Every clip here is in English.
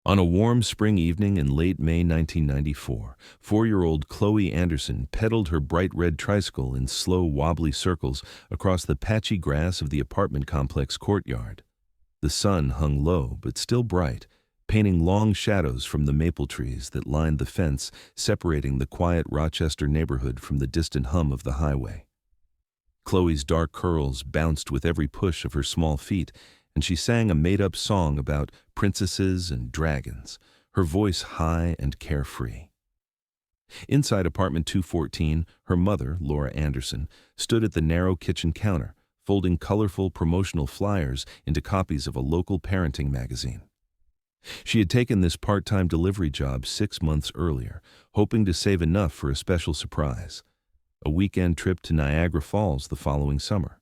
On a warm spring evening in late May 1994, 4-year-old Chloe Anderson pedaled her bright red tricycle in slow, wobbly circles across the patchy grass of the apartment complex courtyard. The sun hung low but still bright, painting long shadows from the maple trees that lined the fence separating the quiet Rochester neighborhood from the distant hum of the highway. Chloe's dark curls bounced with every push of her small feet, and she sang a made-up song about princesses and dragons, her voice high and carefree. Inside apartment 214, her mother, Laura Anderson, stood at the narrow kitchen counter, folding colorful promotional flyers into copies of a local parenting magazine. She had taken this part-time delivery job 6 months earlier, hoping to save enough for a special surprise, a weekend trip to Niagara Falls the following summer.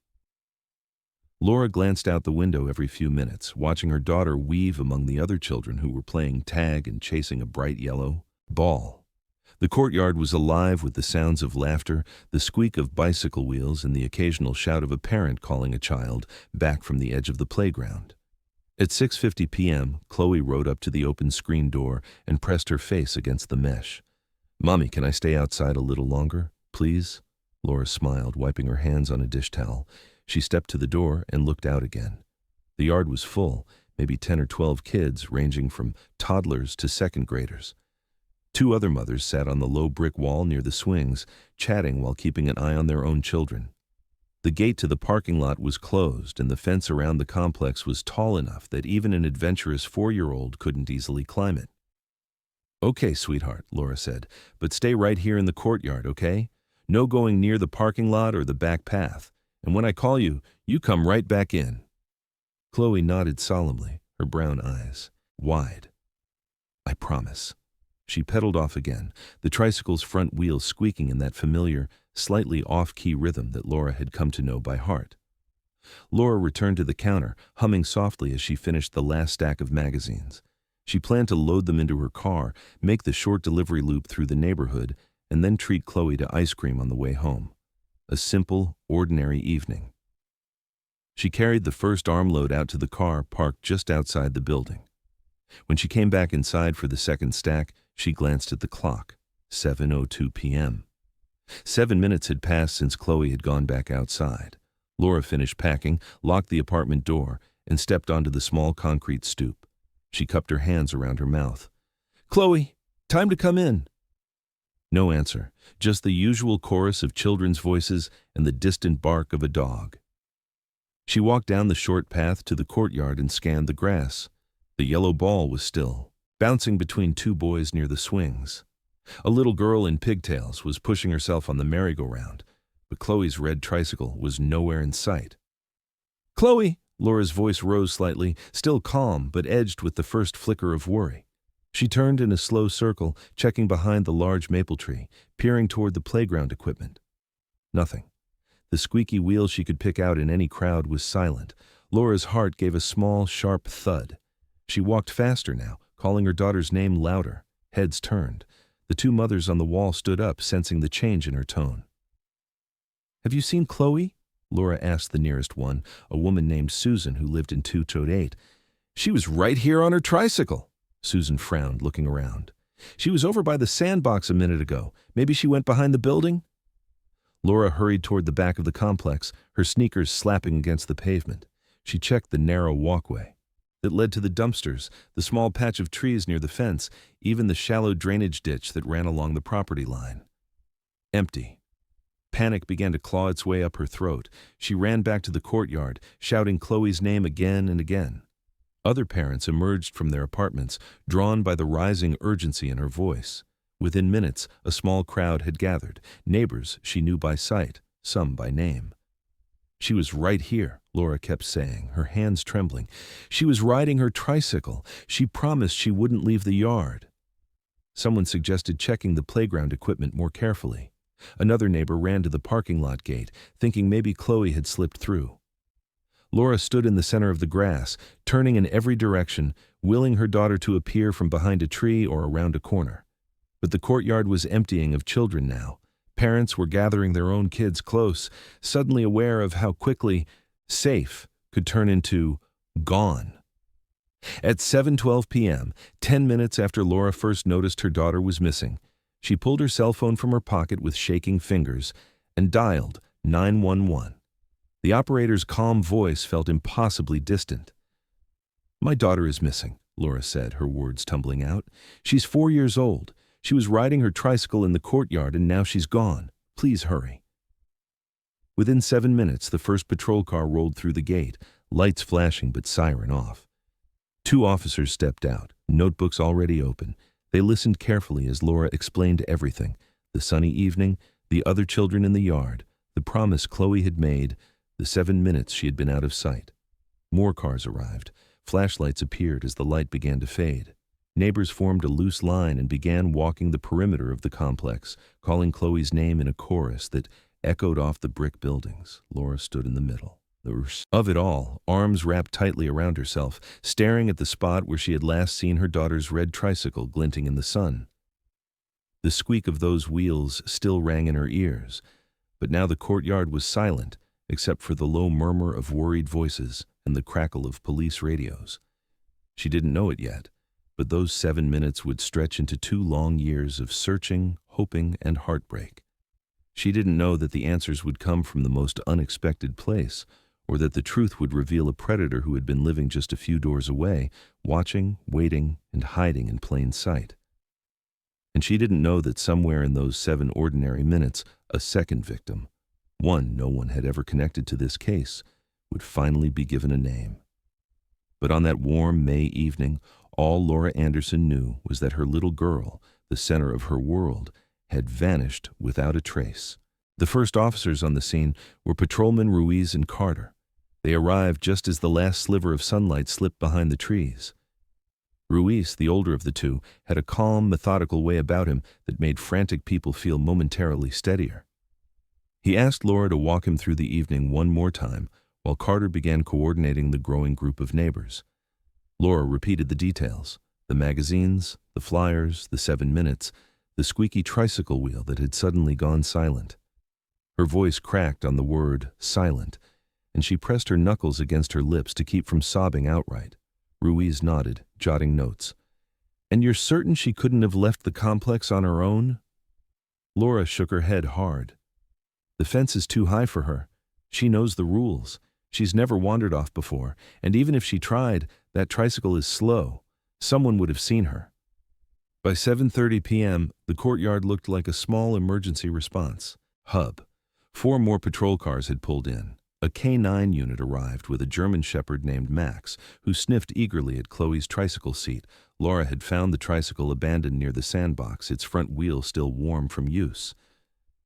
Laura glanced out the window every few minutes, watching her daughter weave among the other children who were playing tag and chasing a bright yellow ball. The courtyard was alive with the sounds of laughter, the squeak of bicycle wheels, and the occasional shout of a parent calling a child back from the edge of the playground. At 6:50 p.m., Chloe rode up to the open screen door and pressed her face against the mesh. "Mommy, can I stay outside a little longer, please?" Laura smiled, wiping her hands on a dish towel. She stepped to the door and looked out again. The yard was full, maybe 10 or 12 kids, ranging from toddlers to second graders. 2 other mothers sat on the low brick wall near the swings, chatting while keeping an eye on their own children. The gate to the parking lot was closed, and the fence around the complex was tall enough that even an adventurous 4-year-old couldn't easily climb it. "Okay, sweetheart," Laura said, "but stay right here in the courtyard, okay? No going near the parking lot or the back path. And when I call you, you come right back in." Chloe nodded solemnly, her brown eyes wide. "I promise." She pedaled off again, the tricycle's front wheels squeaking in that familiar, slightly off-key rhythm that Laura had come to know by heart. Laura returned to the counter, humming softly as she finished the last stack of magazines. She planned to load them into her car, make the short delivery loop through the neighborhood, and then treat Chloe to ice cream on the way home. A simple, ordinary evening. She carried the first armload out to the car parked just outside the building. When she came back inside for the second stack, she glanced at the clock. 7:02 p.m. 7 minutes had passed since Chloe had gone back outside. Laura finished packing, locked the apartment door, and stepped onto the small concrete stoop. She cupped her hands around her mouth. "Chloe, time to come in." No answer, just the usual chorus of children's voices and the distant bark of a dog. She walked down the short path to the courtyard and scanned the grass. The yellow ball was still, bouncing between 2 boys near the swings. A little girl in pigtails was pushing herself on the merry-go-round, but Chloe's red tricycle was nowhere in sight. "Chloe!" Laura's voice rose slightly, still calm but edged with the first flicker of worry. She turned in a slow circle, checking behind the large maple tree, peering toward the playground equipment. Nothing. The squeaky wheel she could pick out in any crowd was silent. Laura's heart gave a small, sharp thud. She walked faster now, calling her daughter's name louder. Heads turned. The 2 mothers on the wall stood up, sensing the change in her tone. "Have you seen Chloe?" Laura asked the nearest one, a woman named Susan who lived in 228. "She was right here on her tricycle." Susan frowned, looking around. "She was over by the sandbox a minute ago. Maybe she went behind the building?" Laura hurried toward the back of the complex, her sneakers slapping against the pavement. She checked the narrow walkway that led to the dumpsters, the small patch of trees near the fence, even the shallow drainage ditch that ran along the property line. Empty. Panic began to claw its way up her throat. She ran back to the courtyard, shouting Chloe's name again and again. Other parents emerged from their apartments, drawn by the rising urgency in her voice. Within minutes, a small crowd had gathered, neighbors she knew by sight, some by name. "She was right here," Laura kept saying, her hands trembling. "She was riding her tricycle. She promised she wouldn't leave the yard." Someone suggested checking the playground equipment more carefully. Another neighbor ran to the parking lot gate, thinking maybe Chloe had slipped through. Laura stood in the center of the grass, turning in every direction, willing her daughter to appear from behind a tree or around a corner. But the courtyard was emptying of children now. Parents were gathering their own kids close, suddenly aware of how quickly safe could turn into gone. At 7:12 p.m., 10 minutes after Laura first noticed her daughter was missing, she pulled her cell phone from her pocket with shaking fingers and dialed 911. The operator's calm voice felt impossibly distant. "My daughter is missing," Laura said, her words tumbling out. "She's 4 years old. She was riding her tricycle in the courtyard and now she's gone. Please hurry." Within 7 minutes, the first patrol car rolled through the gate, lights flashing but siren off. 2 officers stepped out, notebooks already open. They listened carefully as Laura explained everything: the sunny evening, the other children in the yard, the promise Chloe had made, the 7 minutes she had been out of sight. More cars arrived. Flashlights appeared as the light began to fade. Neighbors formed a loose line and began walking the perimeter of the complex, calling Chloe's name in a chorus that echoed off the brick buildings. Laura stood in the middle of it all, arms wrapped tightly around herself, staring at the spot where she had last seen her daughter's red tricycle glinting in the sun. The squeak of those wheels still rang in her ears, but now the courtyard was silent, except for the low murmur of worried voices and the crackle of police radios. She didn't know it yet, but those 7 minutes would stretch into 2 long years of searching, hoping, and heartbreak. She didn't know that the answers would come from the most unexpected place, or that the truth would reveal a predator who had been living just a few doors away, watching, waiting, and hiding in plain sight. And she didn't know that somewhere in those 7 ordinary minutes, a second victim, one no one had ever connected to this case, would finally be given a name. But on that warm May evening, all Laura Anderson knew was that her little girl, the center of her world, had vanished without a trace. The first officers on the scene were Patrolmen Ruiz and Carter. They arrived just as the last sliver of sunlight slipped behind the trees. Ruiz, the older of the two, had a calm, methodical way about him that made frantic people feel momentarily steadier. He asked Laura to walk him through the evening one more time, while Carter began coordinating the growing group of neighbors. Laura repeated the details: the magazines, the flyers, the 7 minutes, the squeaky tricycle wheel that had suddenly gone silent. Her voice cracked on the word silent, and she pressed her knuckles against her lips to keep from sobbing outright. Ruiz nodded, jotting notes. "And you're certain she couldn't have left the complex on her own?" Laura shook her head hard. "The fence is too high for her. She knows the rules. She's never wandered off before, and even if she tried, that tricycle is slow. Someone would have seen her." By 7:30 p.m., the courtyard looked like a small emergency response hub. 4 more patrol cars had pulled in. A K-9 unit arrived with a German shepherd named Max, who sniffed eagerly at Chloe's tricycle seat. Laura had found the tricycle abandoned near the sandbox, its front wheel still warm from use.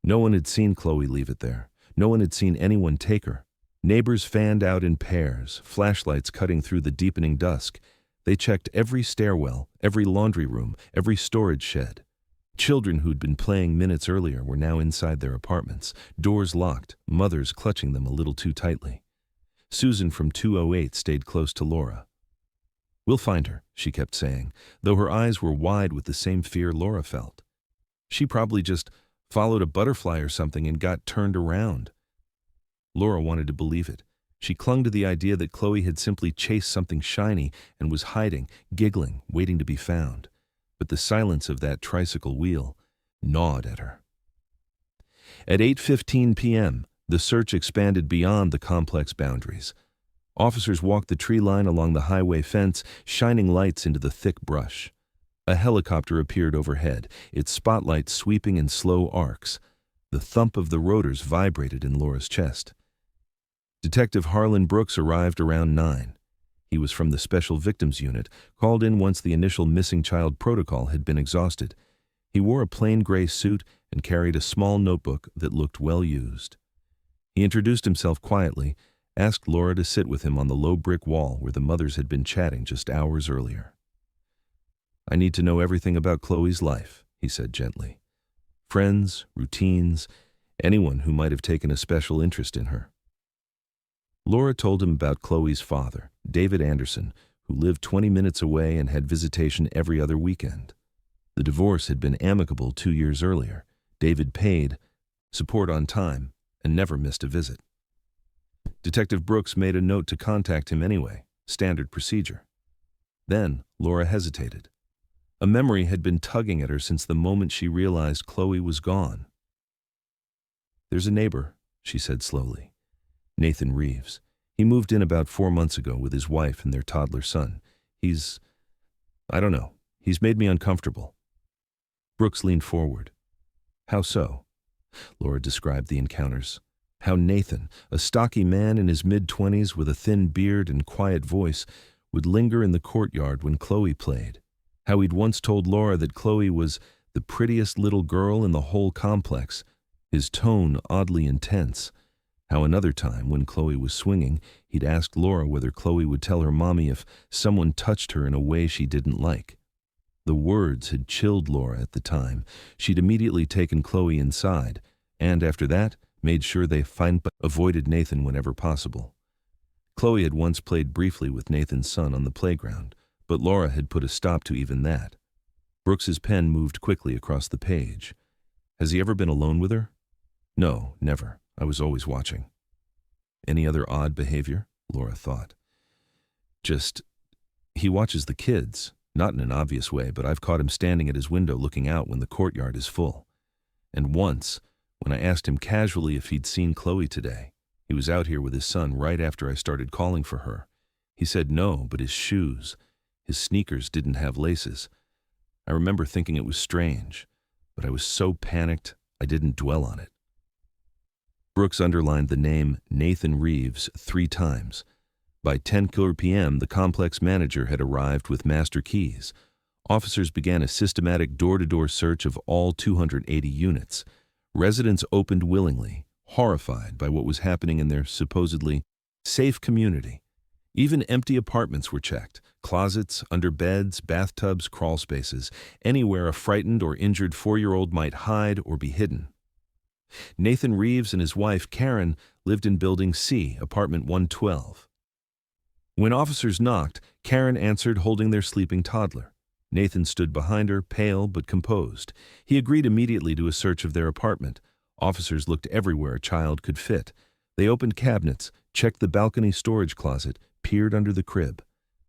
No one had seen Chloe leave it there. No one had seen anyone take her. Neighbors fanned out in pairs, flashlights cutting through the deepening dusk. They checked every stairwell, every laundry room, every storage shed. Children who'd been playing minutes earlier were now inside their apartments, doors locked, mothers clutching them a little too tightly. Susan from 208 stayed close to Laura. "We'll find her," she kept saying, though her eyes were wide with the same fear Laura felt. "She probably just followed a butterfly or something and got turned around." Laura wanted to believe it. She clung to the idea that Chloe had simply chased something shiny and was hiding, giggling, waiting to be found. But the silence of that tricycle wheel gnawed at her. At 8:15 p.m., the search expanded beyond the complex boundaries. Officers walked the tree line along the highway fence, shining lights into the thick brush. A helicopter appeared overhead, its spotlight sweeping in slow arcs. The thump of the rotors vibrated in Laura's chest. Detective Harlan Brooks arrived around 9. He was from the Special Victims Unit, called in once the initial missing child protocol had been exhausted. He wore a plain gray suit and carried a small notebook that looked well used. He introduced himself quietly, asked Laura to sit with him on the low brick wall where the mothers had been chatting just hours earlier. "I need to know everything about Chloe's life," he said gently. "Friends, routines, anyone who might have taken a special interest in her." Laura told him about Chloe's father, David Anderson, who lived 20 minutes away and had visitation every other weekend. The divorce had been amicable 2 years earlier. David paid support on time and never missed a visit. Detective Brooks made a note to contact him anyway, standard procedure. Then Laura hesitated. A memory had been tugging at her since the moment she realized Chloe was gone. "There's a neighbor," she said slowly. "Nathan Reeves. He moved in about 4 months ago with his wife and their toddler son. I don't know. He's made me uncomfortable." Brooks leaned forward. "How so?" Laura described the encounters. How Nathan, a stocky man in his mid-20s with a thin beard and quiet voice, would linger in the courtyard when Chloe played. How he'd once told Laura that Chloe was the prettiest little girl in the whole complex, his tone oddly intense. How another time, when Chloe was swinging, he'd asked Laura whether Chloe would tell her mommy if someone touched her in a way she didn't like. The words had chilled Laura at the time. She'd immediately taken Chloe inside, and after that, made sure they avoided Nathan whenever possible. Chloe had once played briefly with Nathan's son on the playground, but Laura had put a stop to even that. Brooks's pen moved quickly across the page. "Has he ever been alone with her?" "No, never. I was always watching." "Any other odd behavior?" Laura thought. He watches the kids, not in an obvious way, but I've caught him standing at his window looking out when the courtyard is full. And once, when I asked him casually if he'd seen Chloe today, he was out here with his son right after I started calling for her. He said no, but his sneakers didn't have laces. I remember thinking it was strange, but I was so panicked I didn't dwell on it." Brooks underlined the name Nathan Reeves 3 times. By 10 p.m., the complex manager had arrived with master keys. Officers began a systematic door-to-door search of all 280 units. Residents opened willingly, horrified by what was happening in their supposedly safe community. Even empty apartments were checked: closets, under beds, bathtubs, crawl spaces, anywhere a frightened or injured 4-year-old might hide or be hidden. Nathan Reeves and his wife, Karen, lived in Building C, apartment 112. When officers knocked, Karen answered holding their sleeping toddler. Nathan stood behind her, pale but composed. He agreed immediately to a search of their apartment. Officers looked everywhere a child could fit. They opened cabinets, checked the balcony storage closet, peered under the crib.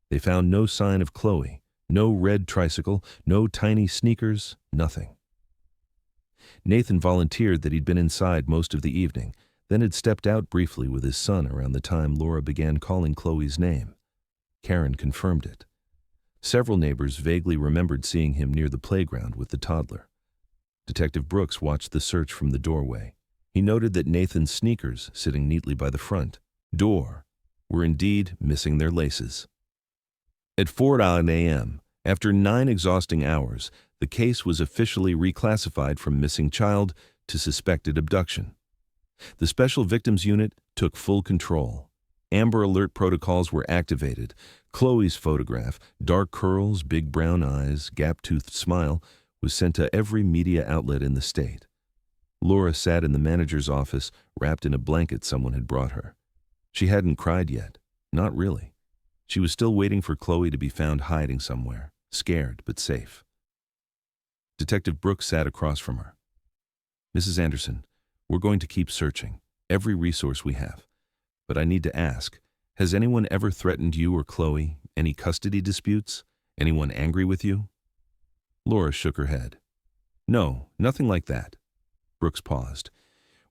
They found no sign of Chloe, no red tricycle, no tiny sneakers, nothing. Nathan volunteered that he'd been inside most of the evening, then had stepped out briefly with his son around the time Laura began calling Chloe's name. Karen confirmed it. Several neighbors vaguely remembered seeing him near the playground with the toddler. Detective Brooks watched the search from the doorway. He noted that Nathan's sneakers, sitting neatly by the front door, were indeed missing their laces. At 4 a.m., after 9 exhausting hours, the case was officially reclassified from missing child to suspected abduction. The Special Victims Unit took full control. Amber Alert protocols were activated. Chloe's photograph, dark curls, big brown eyes, gap-toothed smile, was sent to every media outlet in the state. Laura sat in the manager's office, wrapped in a blanket someone had brought her. She hadn't cried yet. Not really. She was still waiting for Chloe to be found hiding somewhere, scared but safe. Detective Brooks sat across from her. "Mrs. Anderson, we're going to keep searching, every resource we have. But I need to ask, has anyone ever threatened you or Chloe? Any custody disputes? Anyone angry with you?" Laura shook her head. "No, nothing like that." Brooks paused.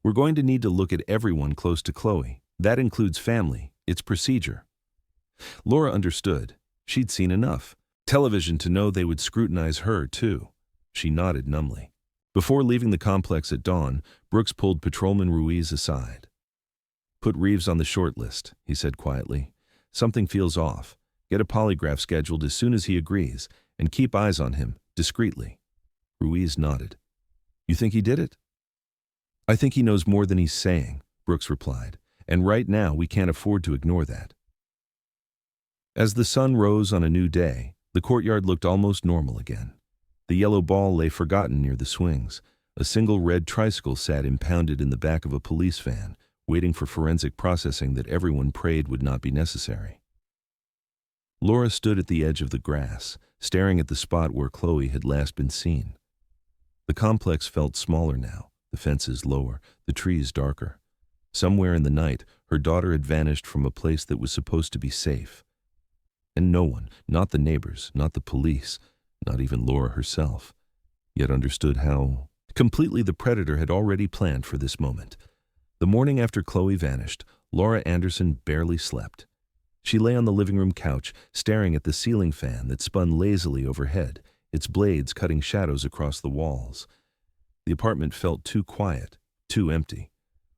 "We're going to need to look at everyone close to Chloe. That includes family. It's procedure." Laura understood. She'd seen enough. Television to know they would scrutinize her, too. She nodded numbly. Before leaving the complex at dawn, Brooks pulled Patrolman Ruiz aside. "Put Reeves on the short list," he said quietly. "Something feels off. Get a polygraph scheduled as soon as he agrees, and keep eyes on him, discreetly." Ruiz nodded. "You think he did it?" "I think he knows more than he's saying," Brooks replied, "and right now we can't afford to ignore that." As the sun rose on a new day, the courtyard looked almost normal again. The yellow ball lay forgotten near the swings. A single red tricycle sat impounded in the back of a police van, waiting for forensic processing that everyone prayed would not be necessary. Laura stood at the edge of the grass, staring at the spot where Chloe had last been seen. The complex felt smaller now, the fences lower, the trees darker. Somewhere in the night, her daughter had vanished from a place that was supposed to be safe. And no one, not the neighbors, not the police, not even Laura herself, yet understood how completely the predator had already planned for this moment. The morning after Chloe vanished, Laura Anderson barely slept. She lay on the living room couch, staring at the ceiling fan that spun lazily overhead, its blades cutting shadows across the walls. The apartment felt too quiet, too empty,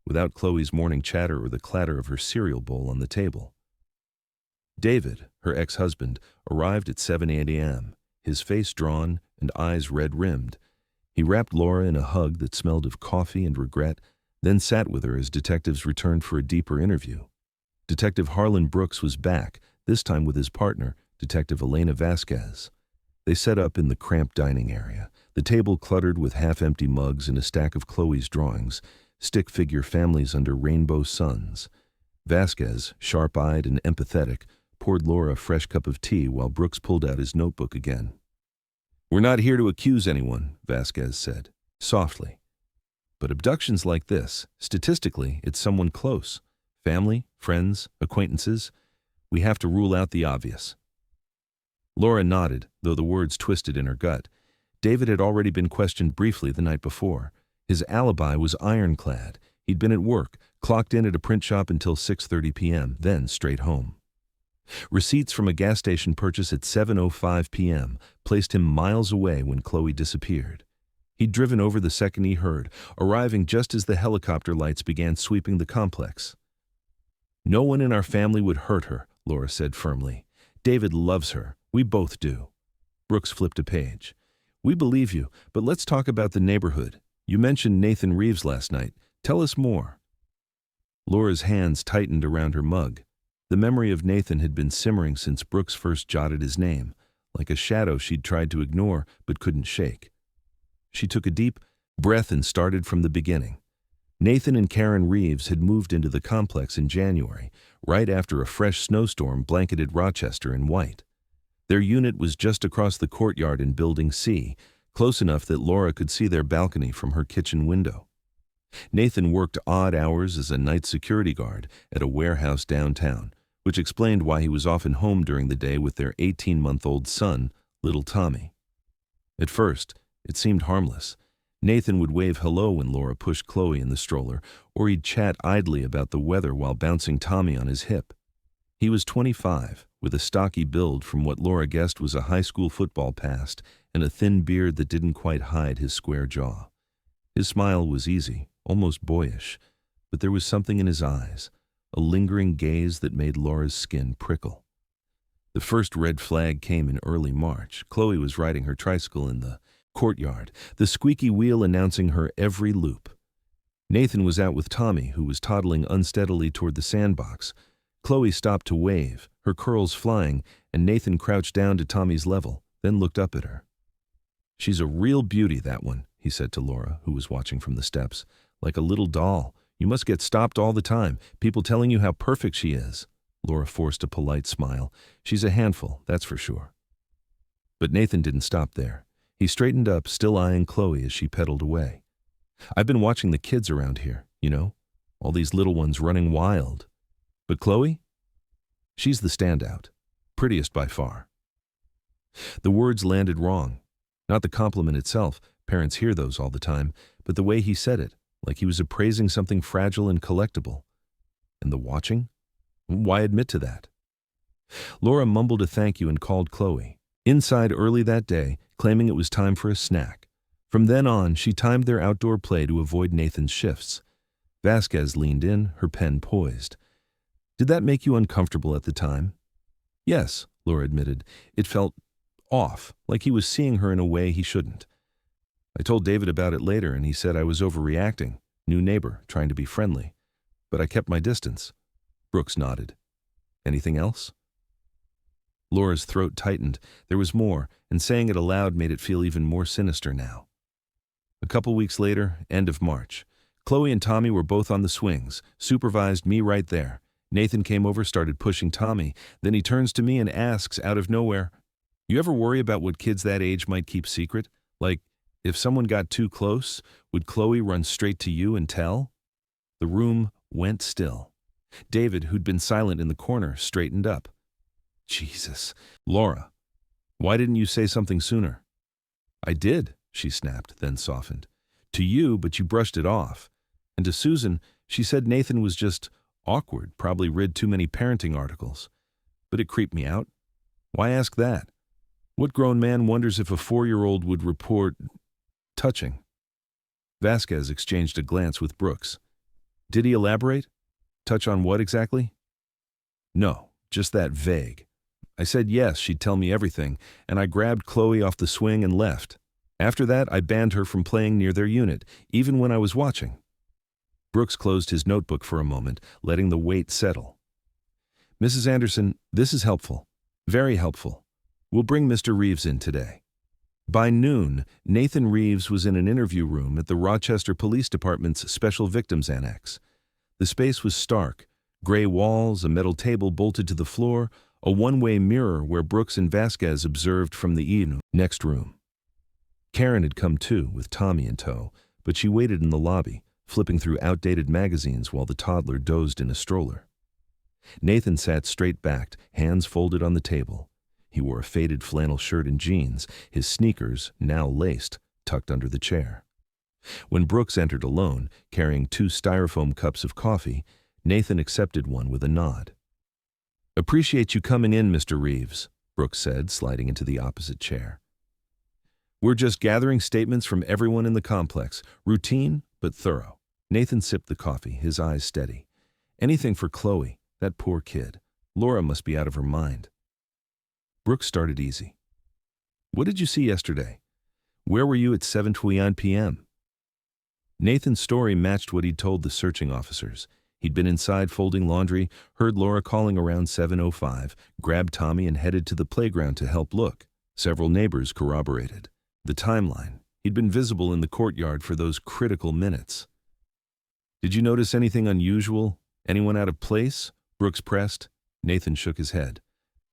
without Chloe's morning chatter or the clatter of her cereal bowl on the table. David, her ex-husband, arrived at 7 a.m., his face drawn and eyes red-rimmed. He wrapped Laura in a hug that smelled of coffee and regret, then sat with her as detectives returned for a deeper interview. Detective Harlan Brooks was back, this time with his partner, Detective Elena Vasquez. They set up in the cramped dining area, the table cluttered with half-empty mugs and a stack of Chloe's drawings, stick-figure families under rainbow suns. Vasquez, sharp-eyed and empathetic, poured Laura a fresh cup of tea while Brooks pulled out his notebook again. "We're not here to accuse anyone," Vasquez said, softly. "But abductions like this, statistically, it's someone close. Family, friends, acquaintances. We have to rule out the obvious." Laura nodded, though the words twisted in her gut. David had already been questioned briefly the night before. His alibi was ironclad. He'd been at work, clocked in at a print shop until 6:30 p.m., then straight home. Receipts from a gas station purchase at 7:05 p.m. placed him miles away when Chloe disappeared. He'd driven over the second he heard, arriving just as the helicopter lights began sweeping the complex. "No one in our family would hurt her," Laura said firmly. "David loves her. We both do." Brooks flipped a page. "We believe you, but let's talk about the neighborhood. You mentioned Nathan Reeves last night. Tell us more." Laura's hands tightened around her mug. The memory of Nathan had been simmering since Brooks first jotted his name, like a shadow she'd tried to ignore but couldn't shake. She took a deep breath and started from the beginning. Nathan and Karen Reeves had moved into the complex in January, right after a fresh snowstorm blanketed Rochester in white. Their unit was just across the courtyard in Building C, close enough that Laura could see their balcony from her kitchen window. Nathan worked odd hours as a night security guard at a warehouse downtown, which explained why he was often home during the day with their 18-month-old son, little Tommy. At first, it seemed harmless. Nathan would wave hello when Laura pushed Chloe in the stroller, or he'd chat idly about the weather while bouncing Tommy on his hip. He was 25, with a stocky build from what Laura guessed was a high school football past and a thin beard that didn't quite hide his square jaw. His smile was easy, almost boyish, but there was something in his eyes, a lingering gaze that made Laura's skin prickle. The first red flag came in early March. Chloe was riding her tricycle in the courtyard, the squeaky wheel announcing her every loop. Nathan was out with Tommy, who was toddling unsteadily toward the sandbox. Chloe stopped to wave, her curls flying, and Nathan crouched down to Tommy's level, then looked up at her. "She's a real beauty, that one," he said to Laura, who was watching from the steps. "Like a little doll. You must get stopped all the time, people telling you how perfect she is." Laura forced a polite smile. "She's a handful, that's for sure." But Nathan didn't stop there. He straightened up, still eyeing Chloe as she pedaled away. "I've been watching the kids around here, you know, all these little ones running wild. But Chloe? She's the standout, prettiest by far." The words landed wrong. Not the compliment itself, parents hear those all the time, but the way he said it, like he was appraising something fragile and collectible. And the watching? Why admit to that? Laura mumbled a thank you and called Chloe. Inside early that day, claiming it was time for a snack. From then on, she timed their outdoor play to avoid Nathan's shifts. Vasquez leaned in, her pen poised. "Did that make you uncomfortable at the time?" "Yes," Laura admitted. "It felt off, like he was seeing her in a way he shouldn't. I told David about it later, and he said I was overreacting, new neighbor, trying to be friendly. But I kept my distance." Brooks nodded. "Anything else?" Laura's throat tightened. There was more, and saying it aloud made it feel even more sinister now. A couple weeks later, end of March, Chloe and Tommy were both on the swings, supervised me right there. Nathan came over, started pushing Tommy. Then he turns to me and asks, out of nowhere, "You ever worry about what kids that age might keep secret? Like, if someone got too close, would Chloe run straight to you and tell?" The room went still. David, who'd been silent in the corner, straightened up. Jesus. Laura, why didn't you say something sooner? I did, she snapped, then softened. To you, but you brushed it off. And to Susan, she said Nathan was just awkward, probably read too many parenting articles. But it creeped me out. Why ask that? What grown man wonders if a 4-year-old would report touching? Vasquez exchanged a glance with Brooks. Did he elaborate? Touch on what exactly? No, just that vague. I said yes, she'd tell me everything, and I grabbed Chloe off the swing and left. After that, I banned her from playing near their unit, even when I was watching. Brooks closed his notebook for a moment, letting the weight settle. Mrs. Anderson, this is helpful. Very helpful. We'll bring Mr. Reeves in today. By noon, Nathan Reeves was in an interview room at the Rochester Police Department's Special Victims Annex. The space was stark. Gray walls, a metal table bolted to the floor, a one-way mirror where Brooks and Vasquez observed from the next room. Karen had come too, with Tommy in tow, but she waited in the lobby, flipping through outdated magazines while the toddler dozed in a stroller. Nathan sat straight-backed, hands folded on the table. He wore a faded flannel shirt and jeans, his sneakers, now laced, tucked under the chair. When Brooks entered alone, carrying 2 styrofoam cups of coffee, Nathan accepted one with a nod. Appreciate you coming in, Mr. Reeves, Brooks said, sliding into the opposite chair. We're just gathering statements from everyone in the complex, routine but thorough. Nathan sipped the coffee, his eyes steady. Anything for Chloe, that poor kid. Laura must be out of her mind. Brooks started easy. What did you see yesterday? Where were you at 7:29 p.m.? Nathan's story matched what he'd told the searching officers. He'd been inside folding laundry, heard Laura calling around 7:05, grabbed Tommy and headed to the playground to help look. Several neighbors corroborated. The timeline. He'd been visible in the courtyard for those critical minutes. Did you notice anything unusual? Anyone out of place? Brooks pressed. Nathan shook his head.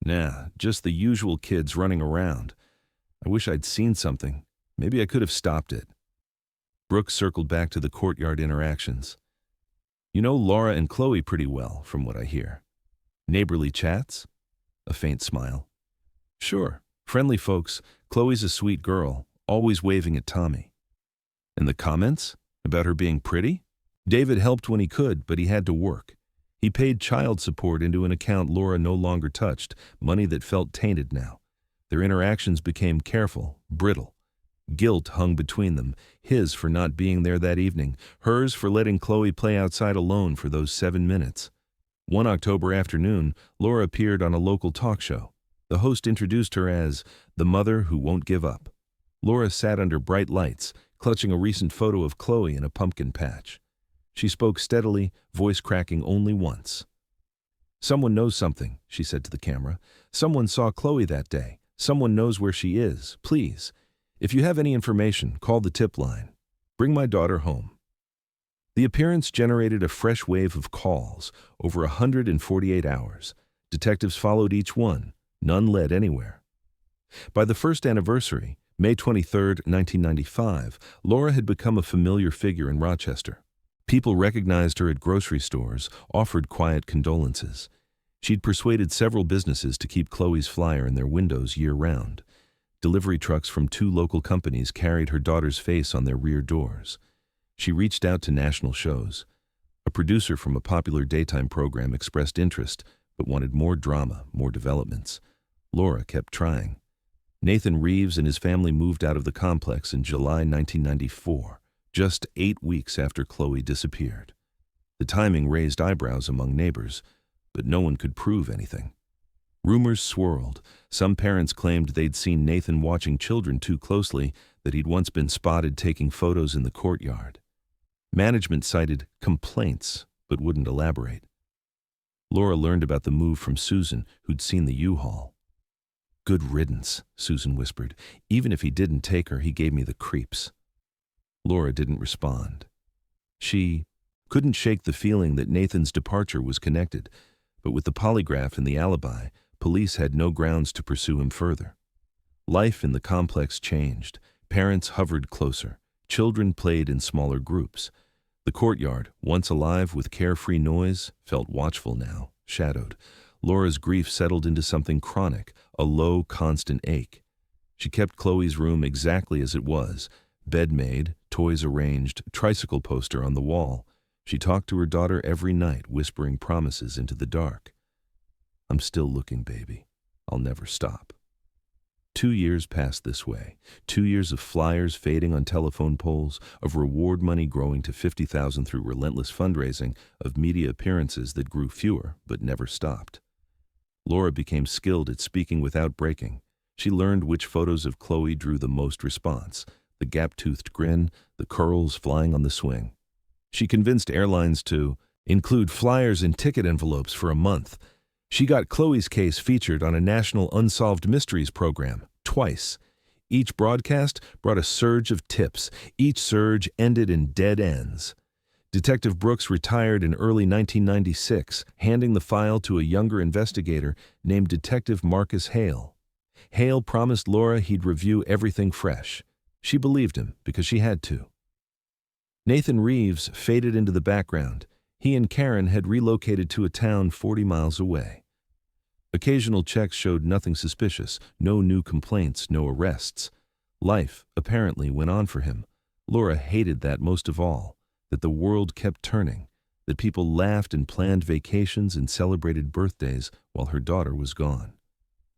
Nah, just the usual kids running around. I wish I'd seen something. Maybe I could have stopped it. Brooks circled back to the courtyard interactions. You know Laura and Chloe pretty well, from what I hear. Neighborly chats? A faint smile. Sure, friendly folks. Chloe's a sweet girl, always waving at Tommy. And the comments? About her being pretty? David helped when he could, but he had to work. He paid child support into an account Laura no longer touched, money that felt tainted now. Their interactions became careful, brittle. Guilt hung between them, his for not being there that evening, hers for letting Chloe play outside alone for those 7 minutes. One October afternoon, Laura appeared on a local talk show. The host introduced her as the mother who won't give up. Laura sat under bright lights, clutching a recent photo of Chloe in a pumpkin patch. She spoke steadily, voice cracking only once. Someone knows something, she said to the camera. Someone saw Chloe that day. Someone knows where she is. Please. If you have any information, call the tip line. Bring my daughter home. The appearance generated a fresh wave of calls, over 148 hours. Detectives followed each one. None led anywhere. By the first anniversary, May 23, 1995, Laura had become a familiar figure in Rochester. People recognized her at grocery stores, offered quiet condolences. She'd persuaded several businesses to keep Chloe's flyer in their windows year-round. Delivery trucks from 2 local companies carried her daughter's face on their rear doors. She reached out to national shows. A producer from a popular daytime program expressed interest, but wanted more drama, more developments. Laura kept trying. Nathan Reeves and his family moved out of the complex in July 1994, just 8 weeks after Chloe disappeared. The timing raised eyebrows among neighbors, but no one could prove anything. Rumors swirled. Some parents claimed they'd seen Nathan watching children too closely, that he'd once been spotted taking photos in the courtyard. Management cited complaints, but wouldn't elaborate. Laura learned about the move from Susan, who'd seen the U-Haul. Good riddance, Susan whispered. Even if he didn't take her, he gave me the creeps. Laura didn't respond. She couldn't shake the feeling that Nathan's departure was connected, but with the polygraph and the alibi, police had no grounds to pursue him further. Life in the complex changed. Parents hovered closer. Children played in smaller groups. The courtyard, once alive with carefree noise, felt watchful now, shadowed. Laura's grief settled into something chronic, a low, constant ache. She kept Chloe's room exactly as it was. Bed made, toys arranged, tricycle poster on the wall. She talked to her daughter every night, whispering promises into the dark. "I'm still looking, baby. I'll never stop." 2 years passed this way. 2 years of flyers fading on telephone poles, of reward money growing to 50,000 through relentless fundraising, of media appearances that grew fewer but never stopped. Laura became skilled at speaking without breaking. She learned which photos of Chloe drew the most response, the gap-toothed grin, the curls flying on the swing. She convinced airlines to include flyers in ticket envelopes for a month. She got Chloe's case featured on a national Unsolved Mysteries program, twice. Each broadcast brought a surge of tips. Each surge ended in dead ends. Detective Brooks retired in early 1996, handing the file to a younger investigator named Detective Marcus Hale. Hale promised Laura he'd review everything fresh. She believed him because she had to. Nathan Reeves faded into the background. He and Karen had relocated to a town 40 miles away. Occasional checks showed nothing suspicious, no new complaints, no arrests. Life, apparently, went on for him. Laura hated that most of all, that the world kept turning, that people laughed and planned vacations and celebrated birthdays while her daughter was gone.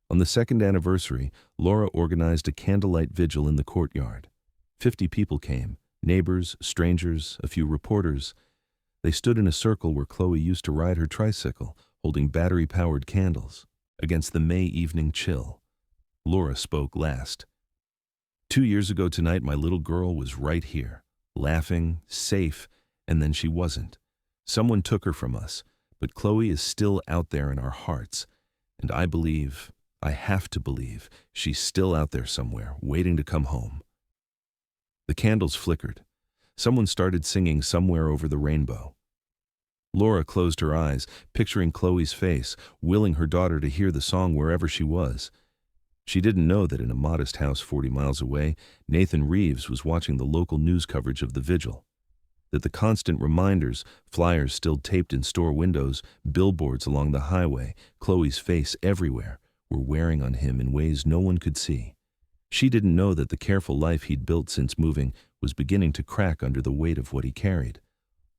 On the second anniversary, Laura organized a candlelight vigil in the courtyard. 50 people came, neighbors, strangers, a few reporters. They stood in a circle where Chloe used to ride her tricycle, holding battery-powered candles, against the May evening chill. Laura spoke last. 2 years ago tonight, my little girl was right here, laughing, safe, and then she wasn't. Someone took her from us, but Chloe is still out there in our hearts, and I have to believe, she's still out there somewhere, waiting to come home. The candles flickered. Someone started singing Somewhere Over the Rainbow. Laura closed her eyes, picturing Chloe's face, willing her daughter to hear the song wherever she was. She didn't know that in a modest house 40 miles away, Nathan Reeves was watching the local news coverage of the vigil. That the constant reminders, flyers still taped in store windows, billboards along the highway, Chloe's face everywhere, were wearing on him in ways no one could see. She didn't know that the careful life he'd built since moving was beginning to crack under the weight of what he carried.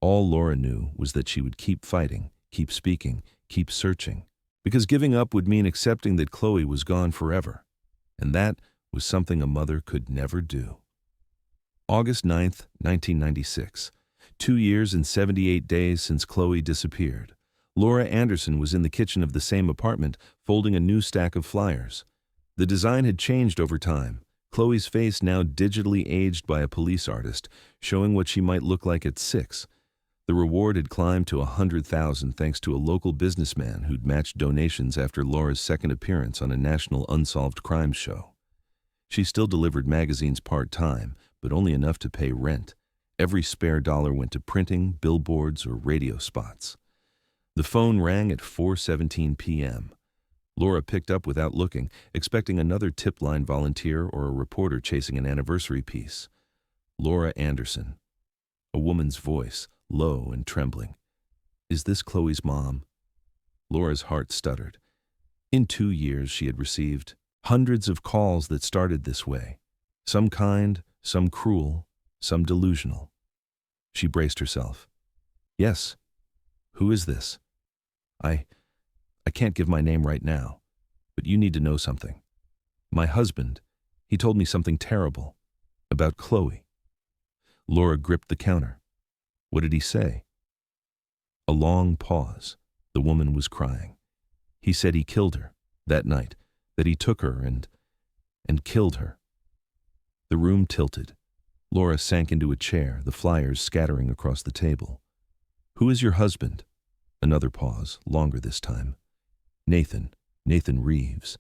All Laura knew was that she would keep fighting, keep speaking, keep searching, because giving up would mean accepting that Chloe was gone forever, and that was something a mother could never do. August 9th, 1996. 2 years and 78 days since Chloe disappeared. Laura Anderson was in the kitchen of the same apartment, folding a new stack of flyers. The design had changed over time. Chloe's face now digitally aged by a police artist, showing what she might look like at 6. The reward had climbed to 100,000 thanks to a local businessman who'd matched donations after Laura's second appearance on a national unsolved crimes show. She still delivered magazines part-time, but only enough to pay rent. Every spare dollar went to printing, billboards, or radio spots. The phone rang at 4:17 p.m. Laura picked up without looking, expecting another tip line volunteer or a reporter chasing an anniversary piece. Laura Anderson. A woman's voice, low and trembling. "Is this Chloe's mom?" Laura's heart stuttered. In 2 years, she had received hundreds of calls that started this way. Some kind, some cruel, some delusional. She braced herself. "Yes. Who is this? I can't give my name right now, but you need to know something. My husband, he told me something terrible about Chloe." Laura gripped the counter. "What did he say?" A long pause. The woman was crying. "He said he killed her that night, that he took her and killed her." The room tilted. Laura sank into a chair, the flyers scattering across the table. "Who is your husband?" Another pause, longer this time. Nathan Reeves."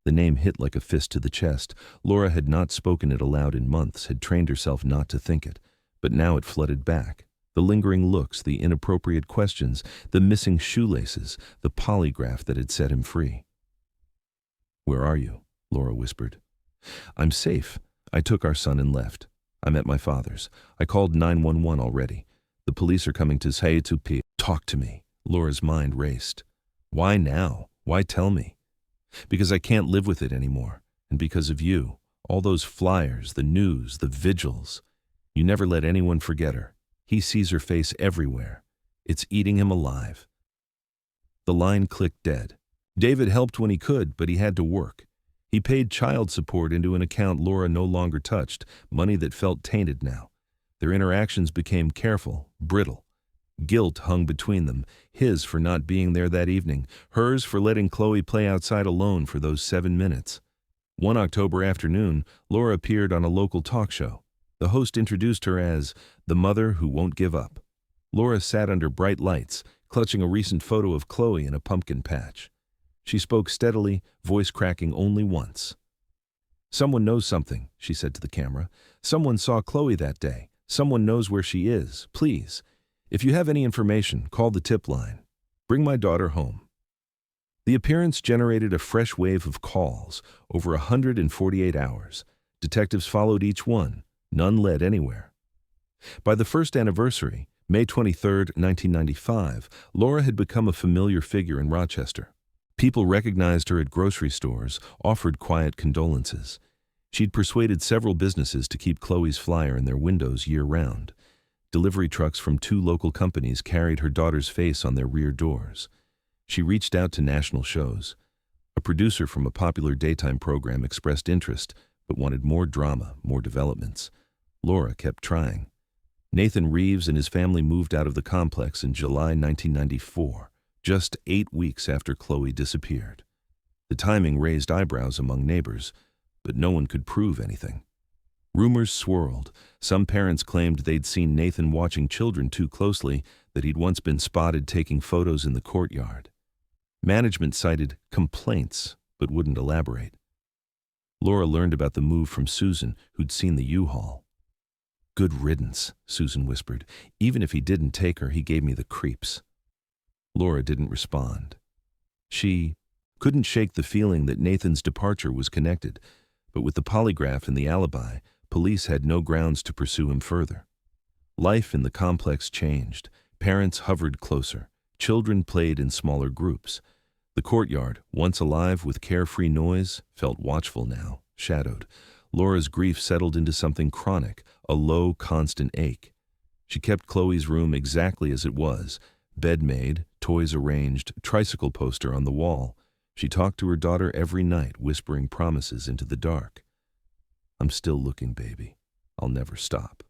The name hit like a fist to the chest. Laura had not spoken it aloud in months, had trained herself not to think it, but now it flooded back. The lingering looks, the inappropriate questions, the missing shoelaces, the polygraph that had set him free. "Where are you?" Laura whispered. "I'm safe. I took our son and left. I'm at my father's. I called 911 already. The police are coming to say to P. Talk to me." Laura's mind raced. Why now? Why tell me? Because I can't live with it anymore. And because of you. All those flyers, the news, the vigils. You never let anyone forget her. He sees her face everywhere. It's eating him alive. The line clicked dead. David helped when he could, but he had to work. He paid child support into an account Laura no longer touched, money that felt tainted now. Their interactions became careful, brittle. Guilt hung between them, his for not being there that evening, hers for letting Chloe play outside alone for those 7 minutes. One October afternoon, Laura appeared on a local talk show. The host introduced her as the mother who won't give up. Laura sat under bright lights, clutching a recent photo of Chloe in a pumpkin patch. She spoke steadily, voice cracking only once. "Someone knows something," she said to the camera. "Someone saw Chloe that day. Someone knows where she is. Please, if you have any information, call the tip line. Bring my daughter home." The appearance generated a fresh wave of calls, over 148 hours. Detectives followed each one. None led anywhere. By the first anniversary, May 23, 1995, Laura had become a familiar figure in Rochester. People recognized her at grocery stores, offered quiet condolences. She'd persuaded several businesses to keep Chloe's flyer in their windows year-round. Delivery trucks from 2 local companies carried her daughter's face on their rear doors. She reached out to national shows. A producer from a popular daytime program expressed interest, but wanted more drama, more developments. Laura kept trying. Nathan Reeves and his family moved out of the complex in July 1994, just 8 weeks after Chloe disappeared. The timing raised eyebrows among neighbors, but no one could prove anything. Rumors swirled. Some parents claimed they'd seen Nathan watching children too closely, that he'd once been spotted taking photos in the courtyard. Management cited complaints, but wouldn't elaborate. Laura learned about the move from Susan, who'd seen the U-Haul. "Good riddance," Susan whispered. "Even if he didn't take her, he gave me the creeps." Laura didn't respond. She couldn't shake the feeling that Nathan's departure was connected, but with the polygraph and the alibi, police had no grounds to pursue him further. Life in the complex changed. Parents hovered closer. Children played in smaller groups. The courtyard, once alive with carefree noise, felt watchful now, shadowed. Laura's grief settled into something chronic, a low, constant ache. She kept Chloe's room exactly as it was, bed made, toys arranged, tricycle poster on the wall. She talked to her daughter every night, whispering promises into the dark. "I'm still looking, baby. I'll never stop."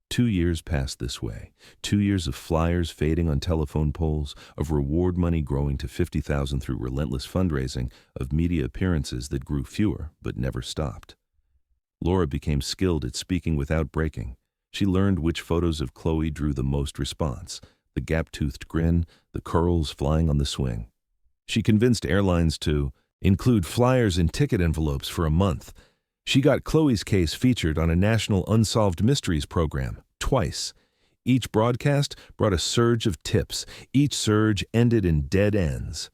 2 years passed this way. 2 years of flyers fading on telephone poles, of reward money growing to $50,000 through relentless fundraising, of media appearances that grew fewer but never stopped. Laura became skilled at speaking without breaking. She learned which photos of Chloe drew the most response, the gap-toothed grin, the curls flying on the swing. She convinced airlines to include flyers in ticket envelopes for a month. She got Chloe's case featured on a national Unsolved Mysteries program, twice. Each broadcast brought a surge of tips. Each surge ended in dead ends.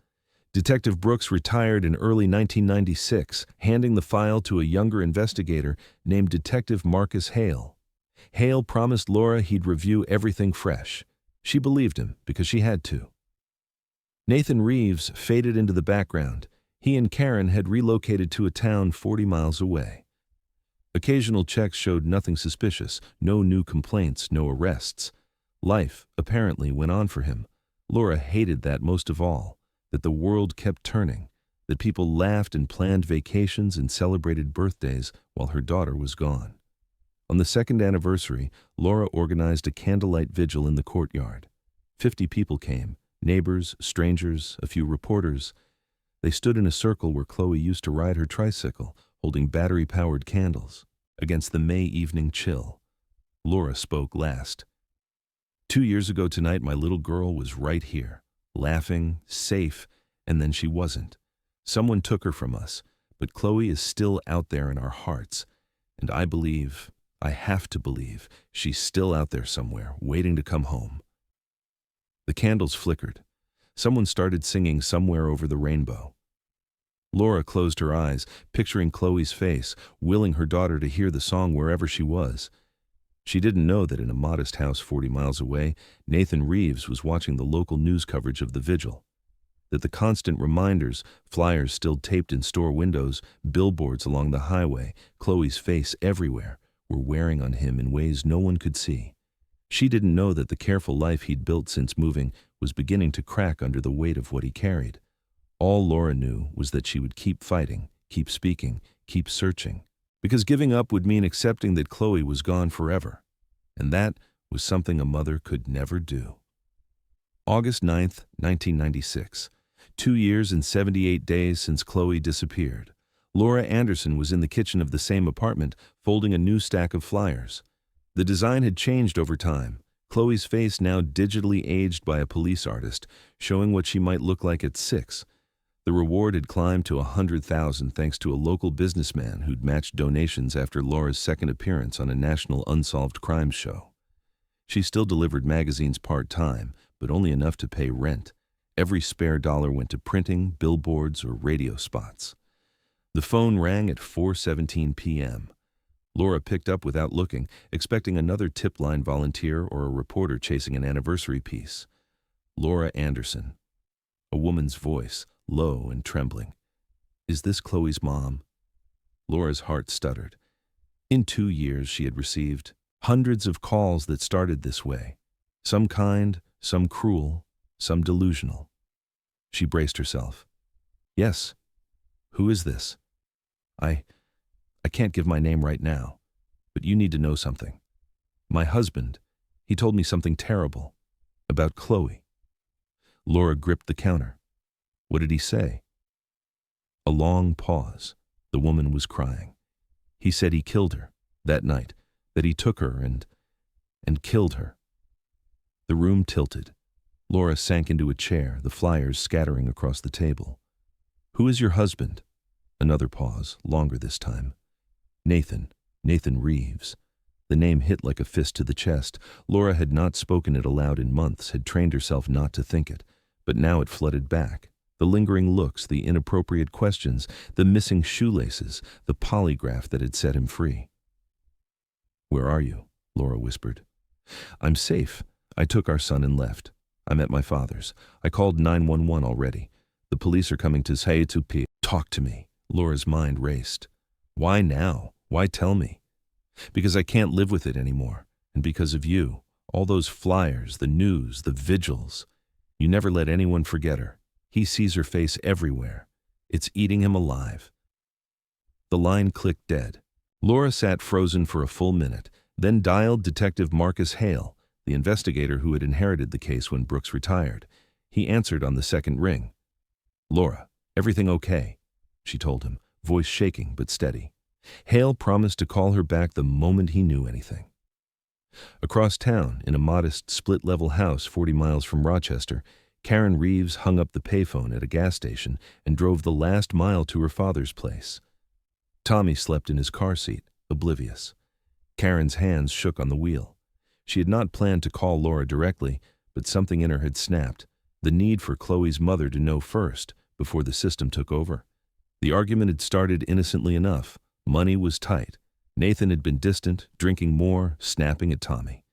Detective Brooks retired in early 1996, handing the file to a younger investigator named Detective Marcus Hale. Hale promised Laura he'd review everything fresh. She believed him because she had to. Nathan Reeves faded into the background. He and Karen had relocated to a town 40 miles away. Occasional checks showed nothing suspicious, no new complaints, no arrests. Life, apparently, went on for him. Laura hated that most of all, that the world kept turning, that people laughed and planned vacations and celebrated birthdays while her daughter was gone. On the 2nd anniversary, Laura organized a candlelight vigil in the courtyard. 50 people came, neighbors, strangers, a few reporters. They stood in a circle where Chloe used to ride her tricycle, holding battery-powered candles, against the May evening chill. Laura spoke last. 2 years ago tonight, my little girl was right here, laughing, safe, and then she wasn't. Someone took her from us, but Chloe is still out there in our hearts, and I have to believe, she's still out there somewhere, waiting to come home. The candles flickered. Someone started singing Somewhere Over the Rainbow. Laura closed her eyes, picturing Chloe's face, willing her daughter to hear the song wherever she was. She didn't know that in a modest house 40 miles away, Nathan Reeves was watching the local news coverage of the vigil. that the constant reminders, flyers still taped in store windows, billboards along the highway, Chloe's face everywhere, were wearing on him in ways no one could see. She didn't know that the careful life he'd built since moving was beginning to crack under the weight of what he carried. All Laura knew was that she would keep fighting, keep speaking, keep searching, because giving up would mean accepting that Chloe was gone forever, and that was something a mother could never do. August 9th, 1996. 2 years and 78 days since Chloe disappeared. Laura Anderson was in the kitchen of the same apartment, folding a new stack of flyers. The design had changed over time, Chloe's face now digitally aged by a police artist, showing what she might look like at 6. The reward had climbed to $100,000 thanks to a local businessman who'd matched donations after Laura's second appearance on a national unsolved crimes show. She still delivered magazines part-time, but only enough to pay rent. Every spare dollar went to printing, billboards, or radio spots. The phone rang at 4:17 p.m. Laura picked up without looking, expecting another tip line volunteer or a reporter chasing an anniversary piece. Laura Anderson. A woman's voice, low and trembling. "Is this Chloe's mom?" Laura's heart stuttered. In 2 years she had received hundreds of calls that started this way. Some kind, some cruel, some delusional. She braced herself. "Yes. Who is this? I can't give my name right now, but you need to know something. My husband, he told me something terrible about Chloe." Laura gripped the counter. "What did he say?" A long pause. The woman was crying. "He said he killed her that night, that he took her and killed her." The room tilted. Laura sank into a chair, the flyers scattering across the table. "Who is your husband?" Another pause, longer this time. Nathan Reeves." The name hit like a fist to the chest. Laura had not spoken it aloud in months, had trained herself not to think it, but now it flooded back. The lingering looks, the inappropriate questions, the missing shoelaces, the polygraph that had set him free. "Where are you?" Laura whispered. "I'm safe. I took our son and left. I'm at my father's. I called 911 already. The police are coming to say to P. Talk to me." Laura's mind raced. "Why now? Why tell me?" "Because I can't live with it anymore. And because of you. All those flyers, the news, the vigils. You never let anyone forget her. He sees her face everywhere. It's eating him alive." The line clicked dead. Laura sat frozen for a full minute, then dialed Detective Marcus Hale, the investigator who had inherited the case when Brooks retired. He answered on the second ring. "Laura, everything okay?" she told him, voice shaking but steady. Hale promised to call her back the moment he knew anything. Across town, in a modest split-level house 40 miles from Rochester, Karen Reeves hung up the payphone at a gas station and drove the last mile to her father's place. Tommy slept in his car seat, oblivious. Karen's hands shook on the wheel. She had not planned to call Laura directly, but something in her had snapped, the need for Chloe's mother to know first, before the system took over. The argument had started innocently enough. Money was tight. Nathan had been distant, drinking more, snapping at Tommy.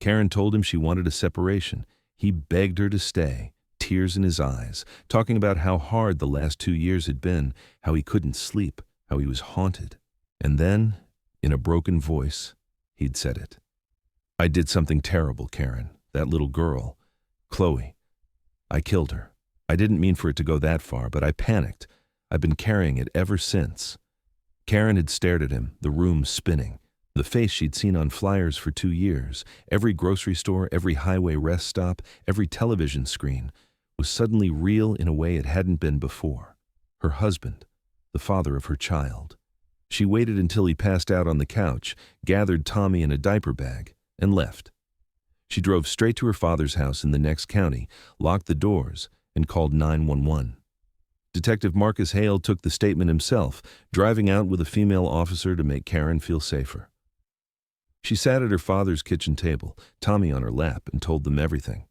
Karen told him she wanted a separation. He begged her to stay, tears in his eyes, talking about how hard the last 2 years had been, how he couldn't sleep, how he was haunted. And then, in a broken voice, he'd said it. "I did something terrible, Karen. That little girl, Chloe. I killed her. I didn't mean for it to go that far, but I panicked. I've been carrying it ever since." Karen had stared at him, the room spinning. The face she'd seen on flyers for 2 years, every grocery store, every highway rest stop, every television screen, was suddenly real in a way it hadn't been before. Her husband, the father of her child. She waited until he passed out on the couch, gathered Tommy in a diaper bag, and left. She drove straight to her father's house in the next county, locked the doors, and called 911. Detective Marcus Hale took the statement himself, driving out with a female officer to make Karen feel safer. She sat at her father's kitchen table, Tommy on her lap, and told them everything.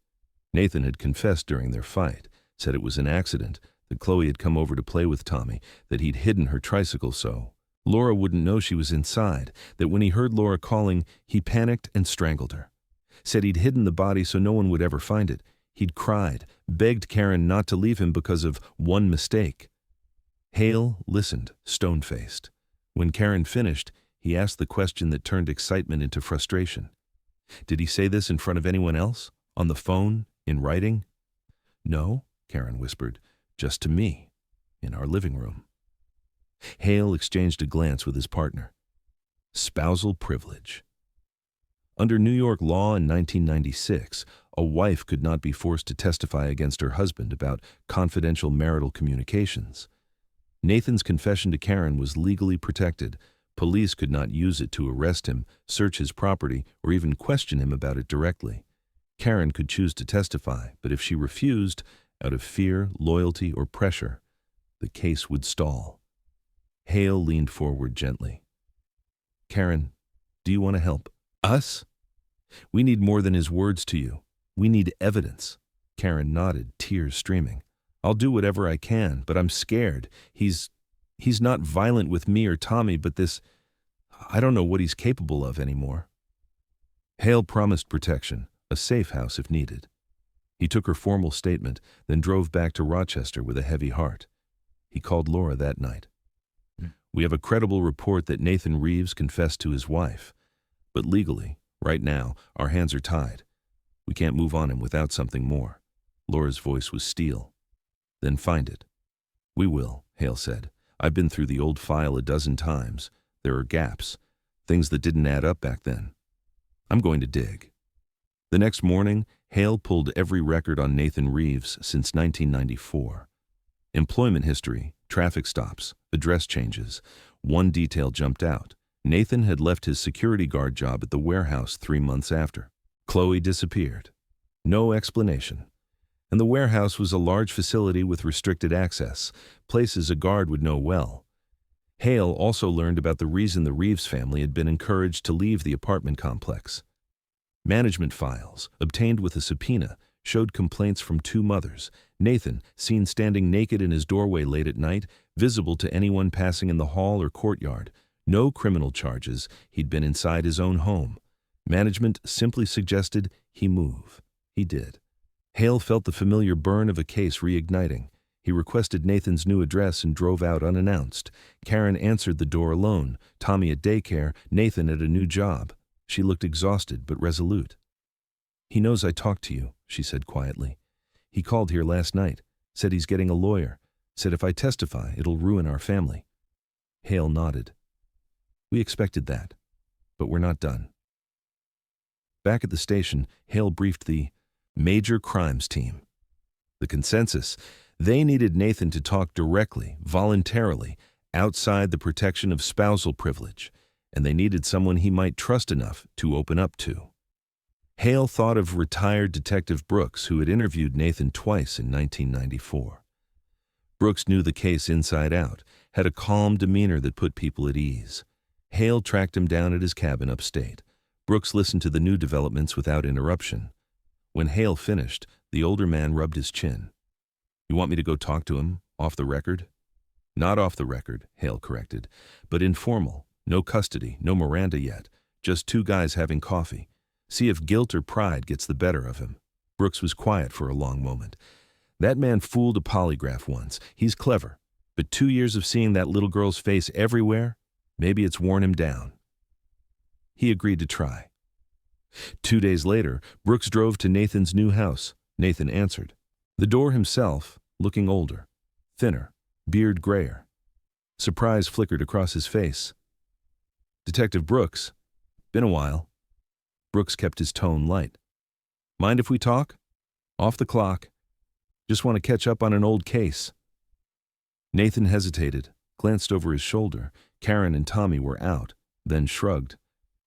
Nathan had confessed during their fight, said it was an accident, that Chloe had come over to play with Tommy, that he'd hidden her tricycle so Laura wouldn't know she was inside, that when he heard Laura calling, he panicked and strangled her. Said he'd hidden the body so no one would ever find it. He'd cried, begged Karen not to leave him because of one mistake. Hale listened, stone-faced. When Karen finished, he asked the question that turned excitement into frustration. Did he say this in front of anyone else? On the phone? In writing? No, Karen whispered, just to me, in our living room. Hale exchanged a glance with his partner. Spousal privilege. Under New York law in 1996, a wife could not be forced to testify against her husband about confidential marital communications. Nathan's confession to Karen was legally protected. Police could not use it to arrest him, search his property, or even question him about it directly. Karen could choose to testify, but if she refused, out of fear, loyalty, or pressure, the case would stall. Hale leaned forward gently. Karen, do you want to help us? We need more than his words to you. We need evidence. Karen nodded, tears streaming. I'll do whatever I can, but I'm scared. He's not violent with me or Tommy, but I don't know what he's capable of anymore. Hale promised protection, a safe house if needed. He took her formal statement, then drove back to Rochester with a heavy heart. He called Laura that night. We have a credible report that Nathan Reeves confessed to his wife. But legally, right now, our hands are tied. We can't move on him without something more. Laura's voice was steel. Then find it. We will, Hale said. I've been through the old file a dozen times. There are gaps, things that didn't add up back then. I'm going to dig. The next morning, Hale pulled every record on Nathan Reeves since 1994. Employment history, traffic stops, address changes. One detail jumped out. Nathan had left his security guard job at the warehouse 3 months after. Chloe disappeared. No explanation. And the warehouse was a large facility with restricted access, places a guard would know well. Hale also learned about the reason the Reeves family had been encouraged to leave the apartment complex. Management files, obtained with a subpoena, showed complaints from 2 mothers. Nathan, seen standing naked in his doorway late at night, visible to anyone passing in the hall or courtyard. No criminal charges, he'd been inside his own home. Management simply suggested he move. He did. Hale felt the familiar burn of a case reigniting. He requested Nathan's new address and drove out unannounced. Karen answered the door alone, Tommy at daycare, Nathan at a new job. She looked exhausted but resolute. He knows I talked to you, she said quietly. He called here last night, said he's getting a lawyer, said if I testify, it'll ruin our family. Hale nodded. We expected that, but we're not done. Back at the station, Hale briefed the Major Crimes Team. The consensus: they needed Nathan to talk directly, voluntarily, outside the protection of spousal privilege, and they needed someone he might trust enough to open up to. Hale thought of retired Detective Brooks, who had interviewed Nathan twice in 1994. Brooks knew the case inside out, had a calm demeanor that put people at ease. Hale tracked him down at his cabin upstate. Brooks listened to the new developments without interruption. When Hale finished, the older man rubbed his chin. You want me to go talk to him, off the record? Not off the record, Hale corrected, but informal. No custody, no Miranda yet. Just 2 guys having coffee. See if guilt or pride gets the better of him. Brooks was quiet for a long moment. That man fooled a polygraph once. He's clever. But 2 years of seeing that little girl's face everywhere, maybe it's worn him down. He agreed to try. 2 days later, Brooks drove to Nathan's new house. Nathan answered. The door himself, looking older, thinner, beard grayer. Surprise flickered across his face. Detective Brooks. Been a while. Brooks kept his tone light. Mind if we talk? Off the clock. Just want to catch up on an old case. Nathan hesitated, glanced over his shoulder. Karen and Tommy were out, then shrugged.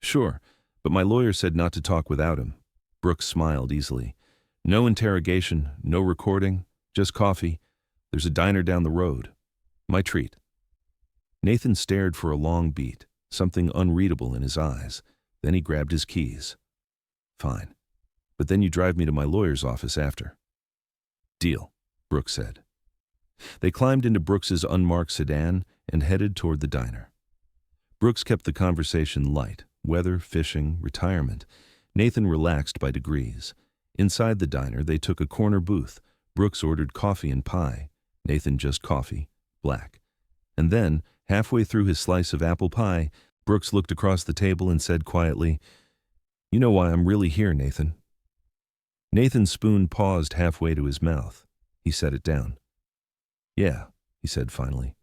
Sure, but my lawyer said not to talk without him. Brooks smiled easily. No interrogation, no recording, just coffee. There's a diner down the road. My treat. Nathan stared for a long beat, something unreadable in his eyes. Then he grabbed his keys. Fine. But then you drive me to my lawyer's office after. Deal, Brooks said. They climbed into Brooks's unmarked sedan and headed toward the diner. Brooks kept the conversation light, weather, fishing, retirement. Nathan relaxed by degrees. Inside the diner, they took a corner booth. Brooks ordered coffee and pie. Nathan just coffee, black. And then, halfway through his slice of apple pie, Brooks looked across the table and said quietly, "You know why I'm really here, Nathan." Nathan's spoon paused halfway to his mouth. He set it down. "Yeah," he said finally.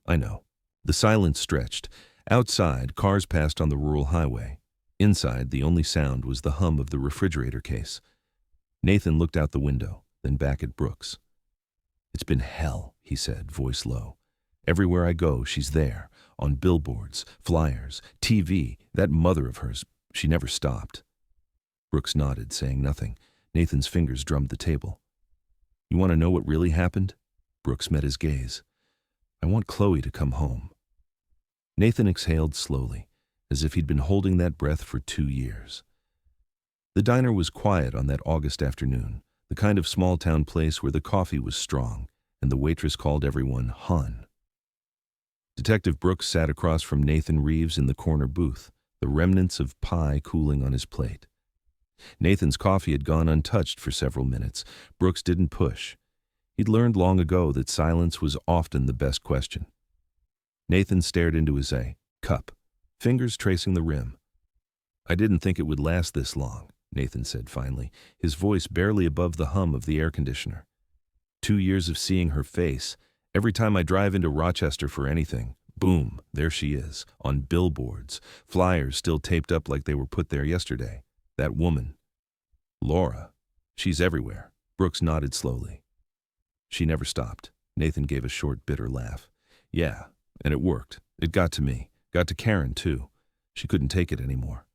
I know." The silence stretched. Outside, cars passed on the rural highway. Inside, the only sound was the hum of the refrigerator case. Nathan looked out the window, then back at Brooks. "It's been hell," he said, voice low. "Everywhere I go, she's there. On billboards, flyers, TV. That mother of hers, she never stopped." Brooks nodded, saying nothing. Nathan's fingers drummed the table. "You want to know what really happened?" Brooks met his gaze. "I want Chloe to come home." Nathan exhaled slowly, as if he'd been holding that breath for 2 years. The diner was quiet on that August afternoon, the kind of small-town place where the coffee was strong, and the waitress called everyone Hun. Detective Brooks sat across from Nathan Reeves in the corner booth, the remnants of pie cooling on his plate. Nathan's coffee had gone untouched for several minutes. Brooks didn't push. He'd learned long ago that silence was often the best question. Nathan stared into his cup, fingers tracing the rim. "I didn't think it would last this long," Nathan said finally, his voice barely above the hum of the air conditioner. 2 years of seeing her face. Every time I drive into Rochester for anything, boom, there she is, on billboards, flyers still taped up like they were put there yesterday. That woman. Laura. She's everywhere." Brooks nodded slowly. "She never stopped." Nathan gave a short, bitter laugh. "Yeah, and it worked. It got to me. Got to Karen, too. She couldn't take it anymore."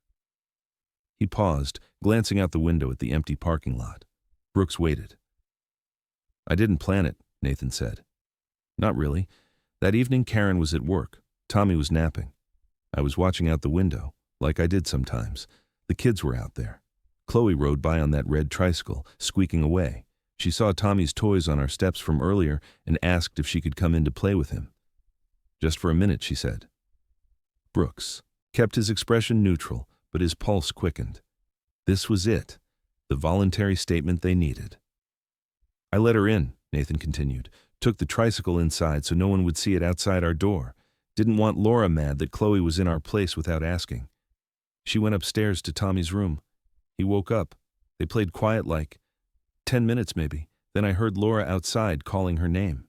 He paused, glancing out the window at the empty parking lot. Brooks waited. "I didn't plan it," Nathan said. "Not really. That evening Karen was at work. Tommy was napping. I was watching out the window, like I did sometimes. The kids were out there. Chloe rode by on that red tricycle, squeaking away. She saw Tommy's toys on our steps from earlier and asked if she could come in to play with him. Just for a minute, she said." Brooks kept his expression neutral, but his pulse quickened. This was it, the voluntary statement they needed. "I let her in," Nathan continued. "Took the tricycle inside so no one would see it outside our door. Didn't want Laura mad that Chloe was in our place without asking. She went upstairs to Tommy's room. He woke up. They played quiet like 10 minutes maybe. Then I heard Laura outside calling her name.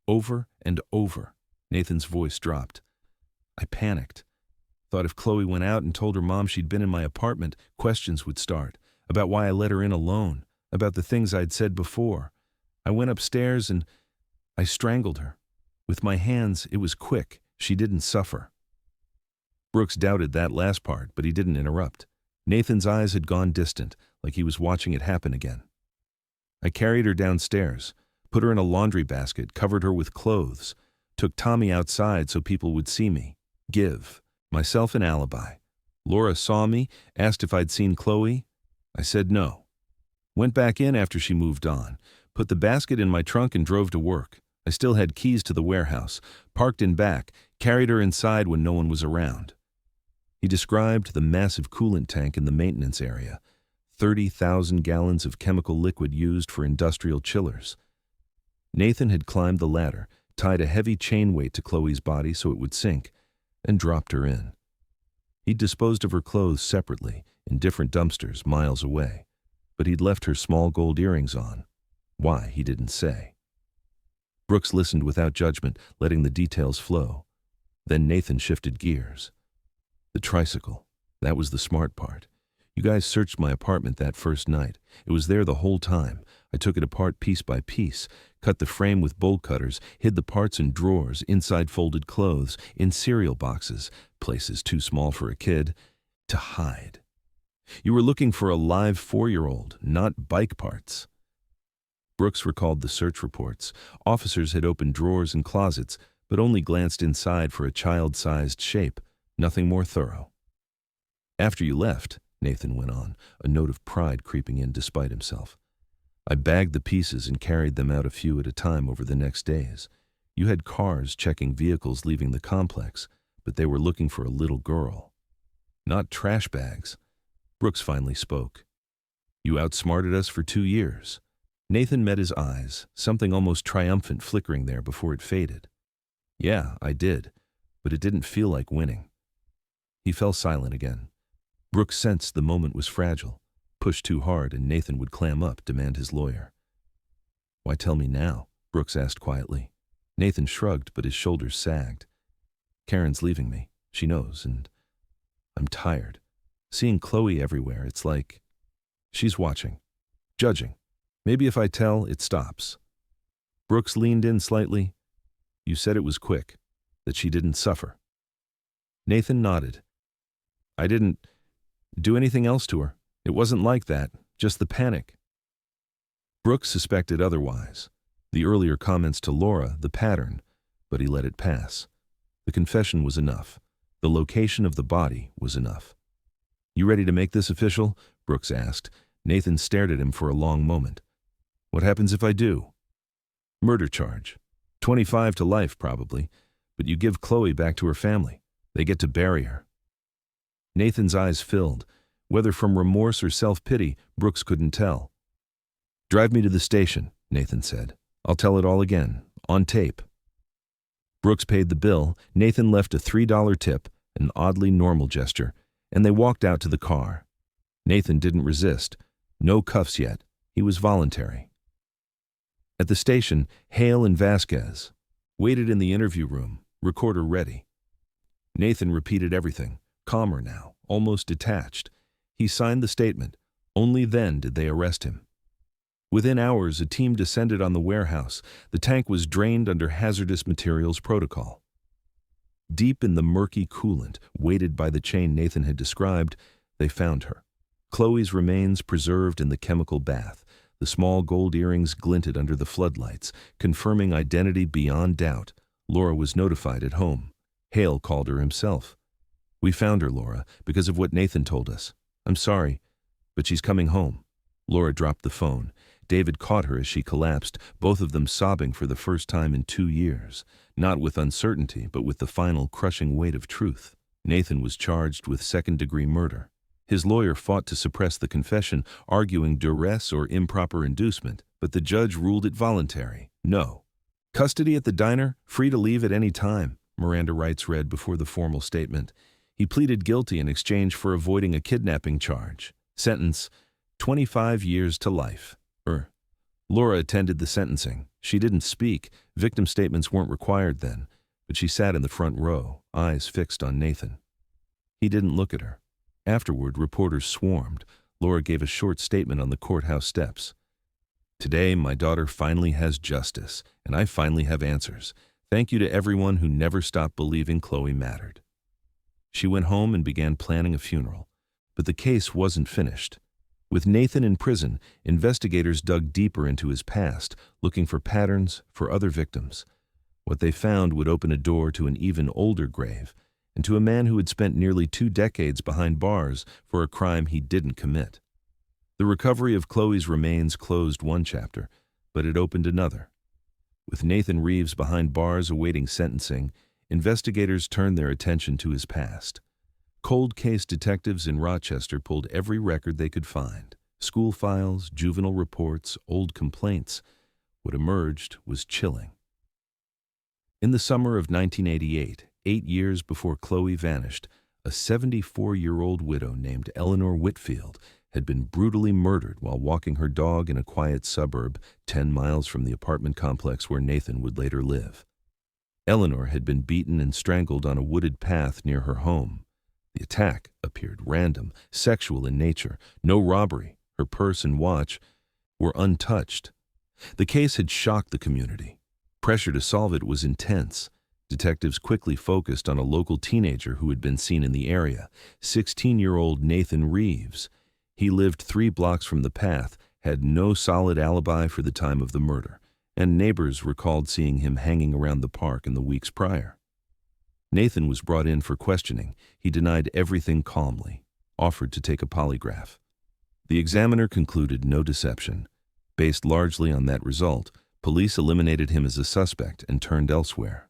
Over and over." Nathan's voice dropped. "I panicked. Thought if Chloe went out and told her mom she'd been in my apartment, questions would start, about why I let her in alone, about the things I'd said before. I went upstairs and I strangled her. With my hands, it was quick. She didn't suffer." Brooks doubted that last part, but he didn't interrupt. Nathan's eyes had gone distant, like he was watching it happen again. "I carried her downstairs, put her in a laundry basket, covered her with clothes, took Tommy outside so people would see me. Give myself an alibi. Laura saw me, asked if I'd seen Chloe. I said no. Went back in after she moved on, put the basket in my trunk and drove to work. I still had keys to the warehouse, parked in back, carried her inside when no one was around." He described the massive coolant tank in the maintenance area, 30,000 gallons of chemical liquid used for industrial chillers. Nathan had climbed the ladder, tied a heavy chain weight to Chloe's body so it would sink, and dropped her in. He'd disposed of her clothes separately, in different dumpsters miles away, but he'd left her small gold earrings on. Why, he didn't say. Brooks listened without judgment, letting the details flow. Then Nathan shifted gears. "The tricycle. That was the smart part. You guys searched my apartment that first night. It was there the whole time. I took it apart piece by piece, cut the frame with bolt cutters, hid the parts in drawers, inside folded clothes, in cereal boxes, places too small for a kid, to hide. You were looking for a live 4-year-old, not bike parts." Brooks recalled the search reports. Officers had opened drawers and closets, but only glanced inside for a child-sized shape, nothing more thorough. "After you left," Nathan went on, a note of pride creeping in despite himself, "I bagged the pieces and carried them out a few at a time over the next days. You had cars checking vehicles leaving the complex, but they were looking for a little girl. Not trash bags." Brooks finally spoke. You outsmarted us for 2 years. Nathan met his eyes, something almost triumphant flickering there before it faded. Yeah, I did, but it didn't feel like winning. He fell silent again. Brooks sensed the moment was fragile. Push too hard and Nathan would clam up, demand his lawyer. Why tell me now? Brooks asked quietly. Nathan shrugged, but his shoulders sagged. Karen's leaving me. She knows, and I'm tired. Seeing Chloe everywhere, it's like she's watching, judging. Maybe if I tell, it stops. Brooks leaned in slightly. You said it was quick, that she didn't suffer. Nathan nodded. I didn't do anything else to her. It wasn't like that, just the panic. Brooks suspected otherwise. The earlier comments to Laura, the pattern, but he let it pass. The confession was enough. The location of the body was enough. You ready to make this official? Brooks asked. Nathan stared at him for a long moment. What happens if I do? Murder charge. 25 to life, probably, but you give Chloe back to her family. They get to bury her. Nathan's eyes filled. Whether from remorse or self-pity, Brooks couldn't tell. Drive me to the station, Nathan said. I'll tell it all again, on tape. Brooks paid the bill. Nathan left a $3 tip, an oddly normal gesture, and they walked out to the car. Nathan didn't resist. No cuffs yet. He was voluntary. At the station, Hale and Vasquez waited in the interview room, recorder ready. Nathan repeated everything, calmer now, almost detached. He signed the statement. Only then did they arrest him. Within hours, a team descended on the warehouse. The tank was drained under hazardous materials protocol. Deep in the murky coolant, weighted by the chain Nathan had described, they found her. Chloe's remains preserved in the chemical bath. The small gold earrings glinted under the floodlights, confirming identity beyond doubt. Laura was notified at home. Hale called her himself. We found her, Laura, because of what Nathan told us. I'm sorry, but she's coming home. Laura dropped the phone. David caught her as she collapsed, both of them sobbing for the first time in 2 years, not with uncertainty, but with the final crushing weight of truth. Nathan was charged with second-degree murder. His lawyer fought to suppress the confession, arguing duress or improper inducement, but the judge ruled it voluntary. No. Custody at the diner, free to leave at any time, Miranda rights read before the formal statement. He pleaded guilty in exchange for avoiding a kidnapping charge. Sentence, 25 years to life. Laura attended the sentencing. She didn't speak. Victim statements weren't required then, but she sat in the front row, eyes fixed on Nathan. He didn't look at her. Afterward, reporters swarmed. Laura gave a short statement on the courthouse steps. Today, my daughter finally has justice, and I finally have answers. Thank you to everyone who never stopped believing Chloe mattered. She went home and began planning a funeral. But the case wasn't finished. With Nathan in prison, investigators dug deeper into his past, looking for patterns for other victims. What they found would open a door to an even older grave, and to a man who had spent nearly 2 decades behind bars for a crime he didn't commit. The recovery of Chloe's remains closed one chapter, but it opened another. With Nathan Reeves behind bars awaiting sentencing, investigators turned their attention to his past. Cold case detectives in Rochester pulled every record they could find. School files, juvenile reports, old complaints. What emerged was chilling. In the summer of 1988, 8 years before Chloe vanished, a 74-year-old widow named Eleanor Whitfield had been brutally murdered while walking her dog in a quiet suburb 10 miles from the apartment complex where Nathan would later live. Eleanor had been beaten and strangled on a wooded path near her home. The attack appeared random, sexual in nature. No robbery. Her purse and watch were untouched. The case had shocked the community. Pressure to solve it was intense. Detectives quickly focused on a local teenager who had been seen in the area, 16-year-old Nathan Reeves. He lived 3 blocks from the path, had no solid alibi for the time of the murder, and neighbors recalled seeing him hanging around the park in the weeks prior. Nathan was brought in for questioning. He denied everything calmly, offered to take a polygraph. The examiner concluded no deception. Based largely on that result, police eliminated him as a suspect and turned elsewhere.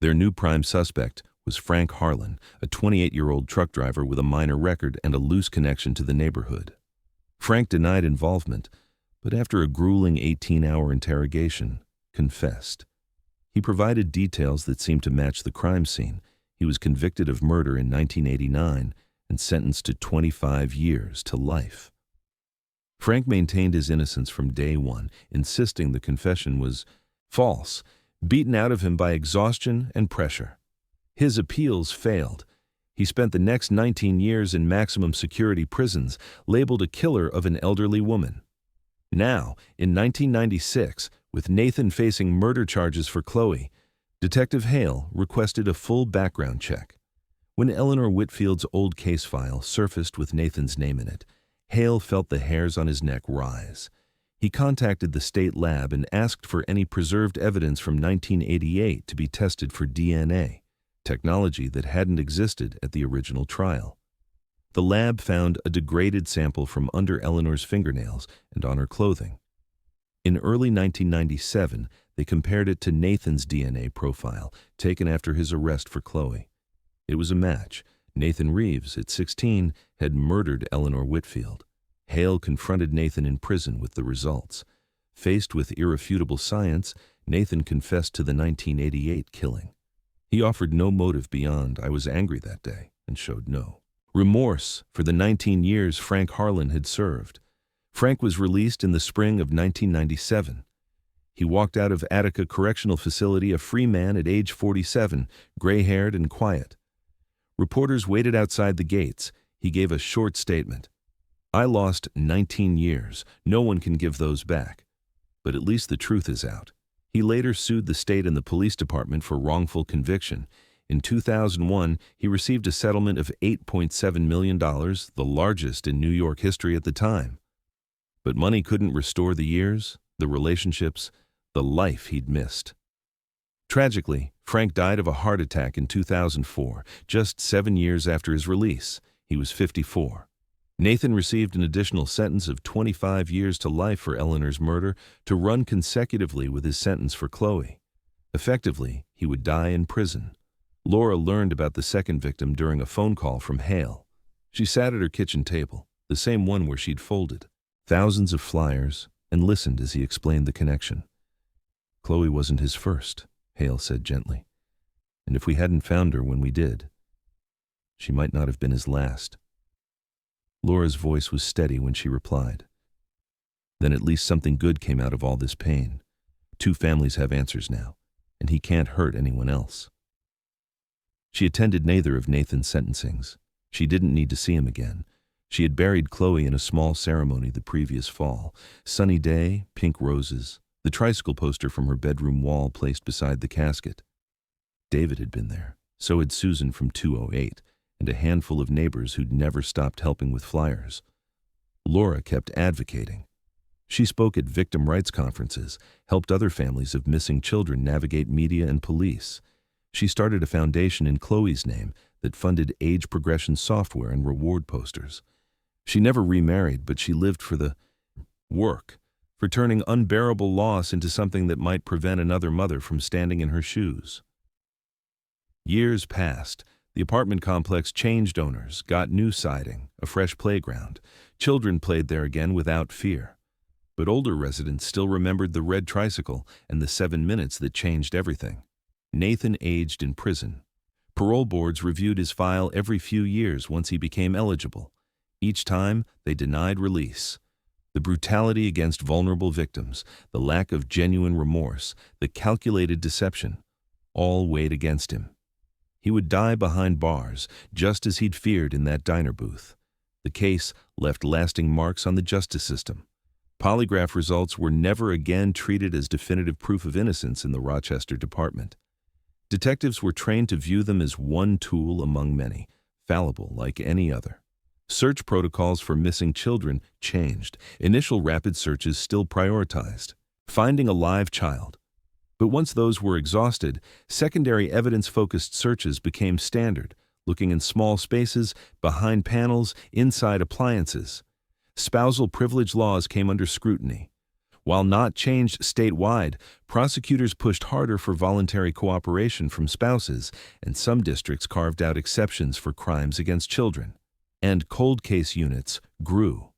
Their new prime suspect was Frank Harlan, a 28-year-old truck driver with a minor record and a loose connection to the neighborhood. Frank denied involvement, but after a grueling 18-hour interrogation, confessed. He provided details that seemed to match the crime scene. He was convicted of murder in 1989 and sentenced to 25 years to life. Frank maintained his innocence from day one, insisting the confession was false, beaten out of him by exhaustion and pressure. His appeals failed. He spent the next 19 years in maximum security prisons, labeled a killer of an elderly woman. Now, in 1996, with Nathan facing murder charges for Chloe, Detective Hale requested a full background check. When Eleanor Whitfield's old case file surfaced with Nathan's name in it, Hale felt the hairs on his neck rise. He contacted the state lab and asked for any preserved evidence from 1988 to be tested for DNA, technology that hadn't existed at the original trial. The lab found a degraded sample from under Eleanor's fingernails and on her clothing. In early 1997, they compared it to Nathan's DNA profile, taken after his arrest for Chloe. It was a match. Nathan Reeves, at 16, had murdered Eleanor Whitfield. Hale confronted Nathan in prison with the results. Faced with irrefutable science, Nathan confessed to the 1988 killing. He offered no motive beyond "I was angry that day," and showed no remorse for the 19 years Frank Harlan had served. Frank was released in the spring of 1997. He walked out of Attica Correctional Facility a free man at age 47, gray-haired and quiet. Reporters waited outside the gates. He gave a short statement. "I lost 19 years. No one can give those back. But at least the truth is out." He later sued the state and the police department for wrongful conviction. In 2001, he received a settlement of $8.7 million, the largest in New York history at the time. But money couldn't restore the years, the relationships, the life he'd missed. Tragically, Frank died of a heart attack in 2004, just 7 years after his release. He was 54. Nathan received an additional sentence of 25 years to life for Eleanor's murder, to run consecutively with his sentence for Chloe. Effectively, he would die in prison. Laura learned about the second victim during a phone call from Hale. She sat at her kitchen table, the same one where she'd folded thousands of flyers, and listened as he explained the connection. "Chloe wasn't his first," Hale said gently. "And if we hadn't found her when we did, she might not have been his last." Laura's voice was steady when she replied, "Then at least something good came out of all this pain. 2 families have answers now, and he can't hurt anyone else." She attended neither of Nathan's sentencings. She didn't need to see him again. She had buried Chloe in a small ceremony the previous fall. Sunny day, pink roses, the tricycle poster from her bedroom wall placed beside the casket. David had been there. So had Susan from 208, and a handful of neighbors who'd never stopped helping with flyers. Laura kept advocating. She spoke at victim rights conferences, helped other families of missing children navigate media and police. She started a foundation in Chloe's name that funded age progression software and reward posters. She never remarried, but she lived for the work, for turning unbearable loss into something that might prevent another mother from standing in her shoes. Years passed. The apartment complex changed owners, got new siding, a fresh playground. Children played there again without fear. But older residents still remembered the red tricycle and the 7 minutes that changed everything. Nathan aged in prison. Parole boards reviewed his file every few years once he became eligible. Each time, they denied release. The brutality against vulnerable victims, the lack of genuine remorse, the calculated deception, all weighed against him. He would die behind bars, just as he'd feared in that diner booth. The case left lasting marks on the justice system. Polygraph results were never again treated as definitive proof of innocence in the Rochester department. Detectives were trained to view them as one tool among many, fallible like any other. Search protocols for missing children changed. Initial rapid searches still prioritized finding a live child. But once those were exhausted, secondary evidence-focused searches became standard, looking in small spaces, behind panels, inside appliances. Spousal privilege laws came under scrutiny. While not changed statewide, prosecutors pushed harder for voluntary cooperation from spouses, and some districts carved out exceptions for crimes against children. And cold case units grew.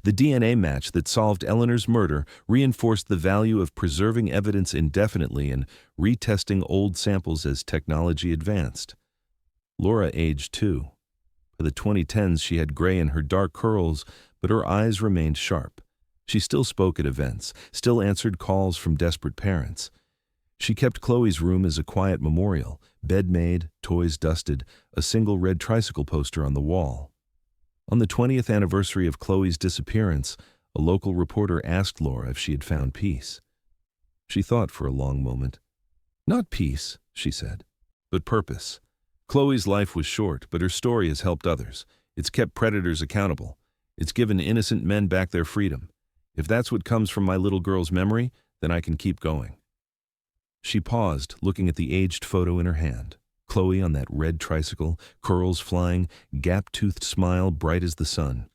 The DNA match that solved Eleanor's murder reinforced the value of preserving evidence indefinitely and retesting old samples as technology advanced. Laura aged too. By the 2010s, she had gray in her dark curls, but her eyes remained sharp. She still spoke at events, still answered calls from desperate parents. She kept Chloe's room as a quiet memorial, bed made, toys dusted, a single red tricycle poster on the wall. On the 20th anniversary of Chloe's disappearance, a local reporter asked Laura if she had found peace. She thought for a long moment. "Not peace," she said, "but purpose." Chloe's life was short, but her story has helped others. It's kept predators accountable. It's given innocent men back their freedom. If that's what comes from my little girl's memory, then I can keep going. She paused, looking at the aged photo in her hand. Chloe on that red tricycle, curls flying, gap-toothed smile bright as the sun.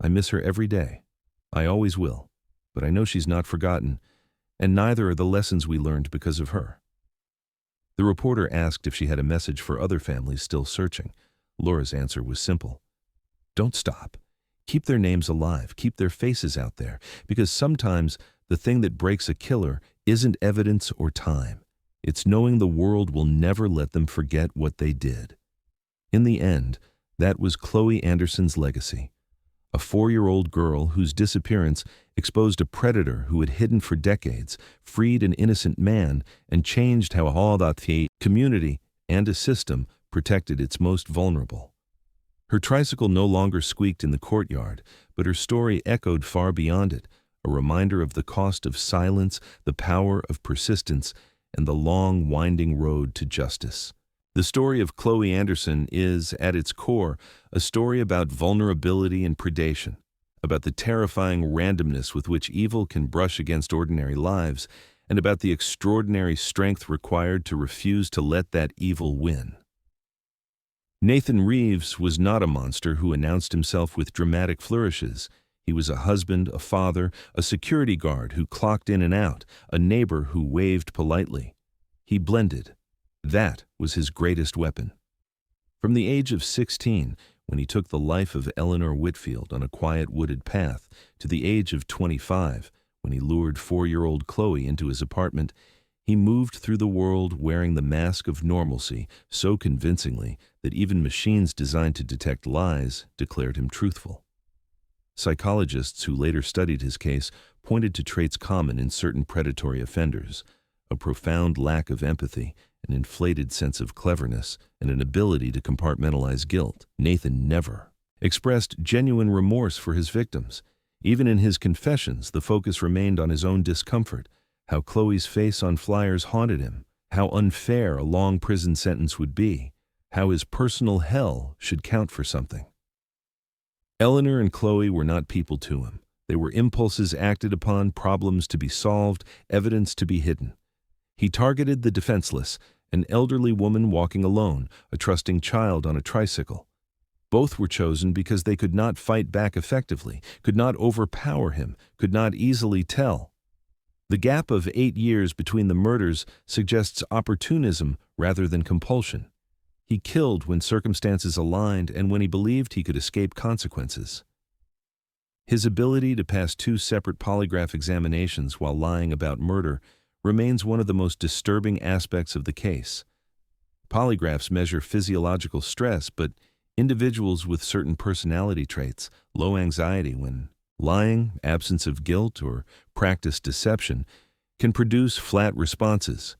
I miss her every day. I always will. But I know she's not forgotten, and neither are the lessons we learned because of her. The reporter asked if she had a message for other families still searching. Laura's answer was simple. Don't stop. Keep their names alive. Keep their faces out there. Because sometimes the thing that breaks a killer isn't evidence or time. It's knowing the world will never let them forget what they did. In the end, that was Chloe Anderson's legacy. A 4-year-old girl whose disappearance exposed a predator who had hidden for decades, freed an innocent man, and changed how all the community and a system protected its most vulnerable. Her tricycle no longer squeaked in the courtyard, but her story echoed far beyond it, a reminder of the cost of silence, the power of persistence, and the long, winding road to justice. The story of Chloe Anderson is, at its core, a story about vulnerability and predation, about the terrifying randomness with which evil can brush against ordinary lives, and about the extraordinary strength required to refuse to let that evil win. Nathan Reeves was not a monster who announced himself with dramatic flourishes. He was a husband, a father, a security guard who clocked in and out, a neighbor who waved politely. He blended. That was his greatest weapon. From the age of 16, when he took the life of Eleanor Whitfield on a quiet wooded path, to the age of 25, when he lured 4-year-old Chloe into his apartment, he moved through the world wearing the mask of normalcy so convincingly that even machines designed to detect lies declared him truthful. Psychologists who later studied his case pointed to traits common in certain predatory offenders: a profound lack of empathy, an inflated sense of cleverness, and an ability to compartmentalize guilt. Nathan never expressed genuine remorse for his victims. Even in his confessions, the focus remained on his own discomfort, how Chloe's face on flyers haunted him, how unfair a long prison sentence would be, how his personal hell should count for something. Eleanor and Chloe were not people to him. They were impulses acted upon, problems to be solved, evidence to be hidden. He targeted the defenseless, an elderly woman walking alone, a trusting child on a tricycle. Both were chosen because they could not fight back effectively, could not overpower him, could not easily tell. The gap of 8 years between the murders suggests opportunism rather than compulsion. He killed when circumstances aligned and when he believed he could escape consequences. His ability to pass 2 separate polygraph examinations while lying about murder remains one of the most disturbing aspects of the case. Polygraphs measure physiological stress, but individuals with certain personality traits, low anxiety when lying, absence of guilt, or practiced deception, can produce flat responses.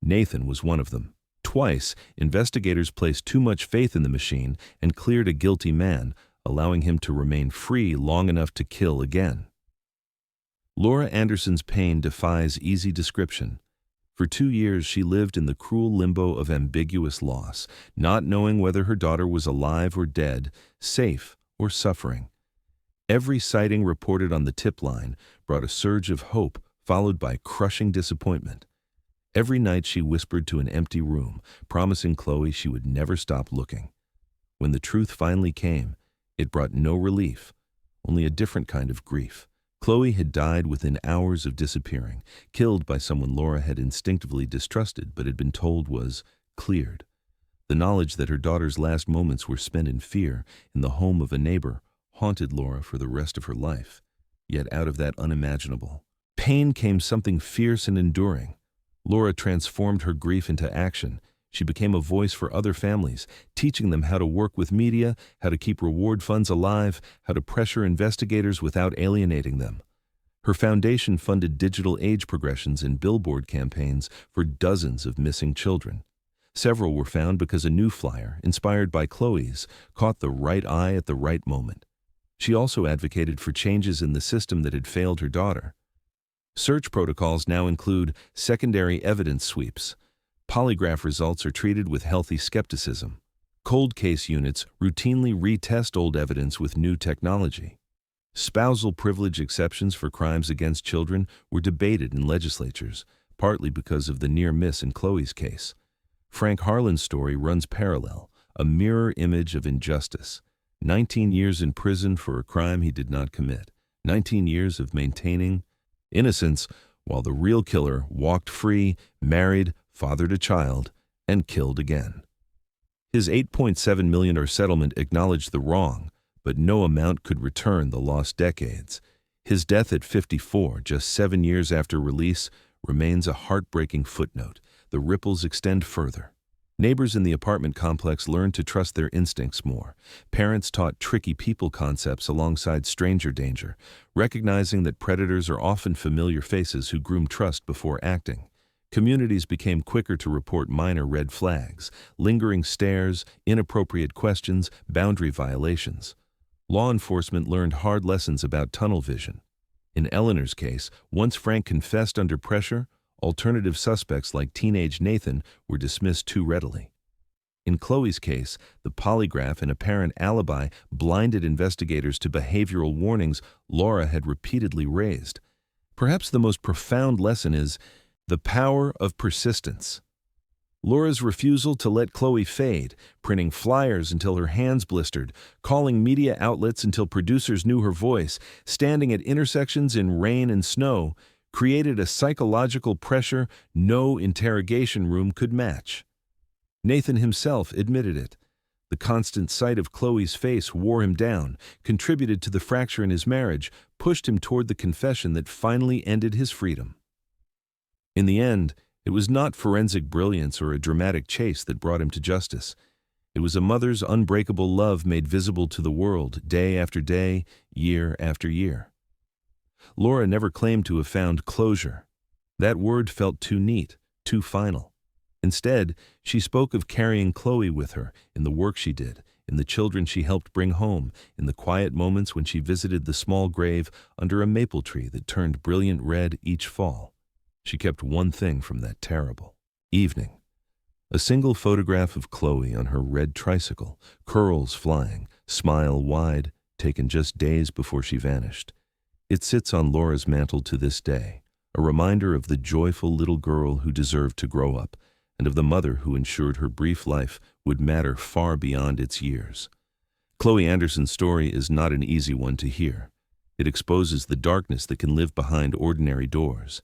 Nathan was one of them. Twice, investigators placed too much faith in the machine and cleared a guilty man, allowing him to remain free long enough to kill again. Laura Anderson's pain defies easy description. For 2 years, she lived in the cruel limbo of ambiguous loss, not knowing whether her daughter was alive or dead, safe or suffering. Every sighting reported on the tip line brought a surge of hope, followed by crushing disappointment. Every night she whispered to an empty room, promising Chloe she would never stop looking. When the truth finally came, it brought no relief, only a different kind of grief. Chloe had died within hours of disappearing, killed by someone Laura had instinctively distrusted but had been told was cleared. The knowledge that her daughter's last moments were spent in fear, in the home of a neighbor, haunted Laura for the rest of her life. Yet out of that unimaginable pain came something fierce and enduring. Laura transformed her grief into action. She became a voice for other families, teaching them how to work with media, how to keep reward funds alive, how to pressure investigators without alienating them. Her foundation funded digital age progressions and billboard campaigns for dozens of missing children. Several were found because a new flyer, inspired by Chloe's, caught the right eye at the right moment. She also advocated for changes in the system that had failed her daughter. Search protocols now include secondary evidence sweeps. Polygraph results are treated with healthy skepticism. Cold case units routinely retest old evidence with new technology. Spousal privilege exceptions for crimes against children were debated in legislatures, partly because of the near miss in Chloe's case. Frank Harlan's story runs parallel, a mirror image of injustice. 19 years in prison for a crime he did not commit. 19 years of maintaining innocence while the real killer walked free, married, fathered a child, and killed again. His $8.7 million settlement acknowledged the wrong, but no amount could return the lost decades. His death at 54, just 7 years after release, remains a heartbreaking footnote. The ripples extend further. Neighbors in the apartment complex learned to trust their instincts more. Parents taught tricky people concepts alongside stranger danger, recognizing that predators are often familiar faces who groom trust before acting. Communities became quicker to report minor red flags, lingering stares, inappropriate questions, boundary violations. Law enforcement learned hard lessons about tunnel vision. In Eleanor's case, once Frank confessed under pressure, alternative suspects like teenage Nathan were dismissed too readily. In Chloe's case, the polygraph and apparent alibi blinded investigators to behavioral warnings Laura had repeatedly raised. Perhaps the most profound lesson is the power of persistence. Laura's refusal to let Chloe fade, printing flyers until her hands blistered, calling media outlets until producers knew her voice, standing at intersections in rain and snow, created a psychological pressure no interrogation room could match. Nathan himself admitted it. The constant sight of Chloe's face wore him down, contributed to the fracture in his marriage, pushed him toward the confession that finally ended his freedom. In the end, it was not forensic brilliance or a dramatic chase that brought him to justice. It was a mother's unbreakable love made visible to the world day after day, year after year. Laura never claimed to have found closure. That word felt too neat, too final. Instead, she spoke of carrying Chloe with her in the work she did, in the children she helped bring home, in the quiet moments when she visited the small grave under a maple tree that turned brilliant red each fall. She kept one thing from that terrible evening: a single photograph of Chloe on her red tricycle, curls flying, smile wide, taken just days before she vanished. It sits on Laura's mantle to this day, a reminder of the joyful little girl who deserved to grow up, and of the mother who ensured her brief life would matter far beyond its years. Chloe Anderson's story is not an easy one to hear. It exposes the darkness that can live behind ordinary doors.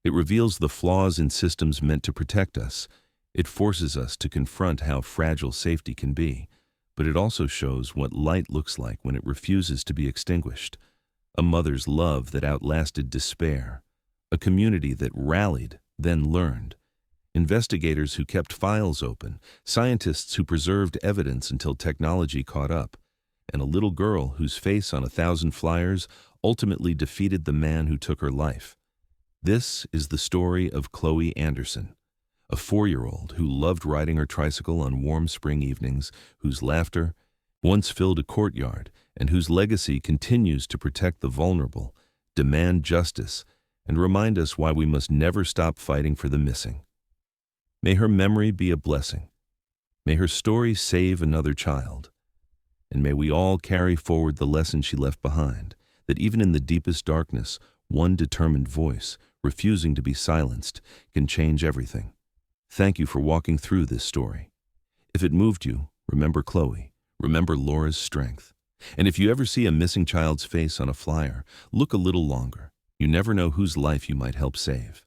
It reveals the flaws in systems meant to protect us. It forces us to confront how fragile safety can be, but it also shows what light looks like when it refuses to be extinguished. A mother's love that outlasted despair. A community that rallied, then learned. Investigators who kept files open. Scientists who preserved evidence until technology caught up. And a little girl whose face on 1,000 flyers ultimately defeated the man who took her life. This is the story of Chloe Anderson, a 4-year-old who loved riding her tricycle on warm spring evenings, whose laughter once filled a courtyard, and whose legacy continues to protect the vulnerable, demand justice, and remind us why we must never stop fighting for the missing. May her memory be a blessing. May her story save another child. And may we all carry forward the lesson she left behind, that even in the deepest darkness, one determined voice, refusing to be silenced, can change everything. Thank you for walking through this story. If it moved you, remember Chloe. Remember Laura's strength. And if you ever see a missing child's face on a flyer, look a little longer. You never know whose life you might help save.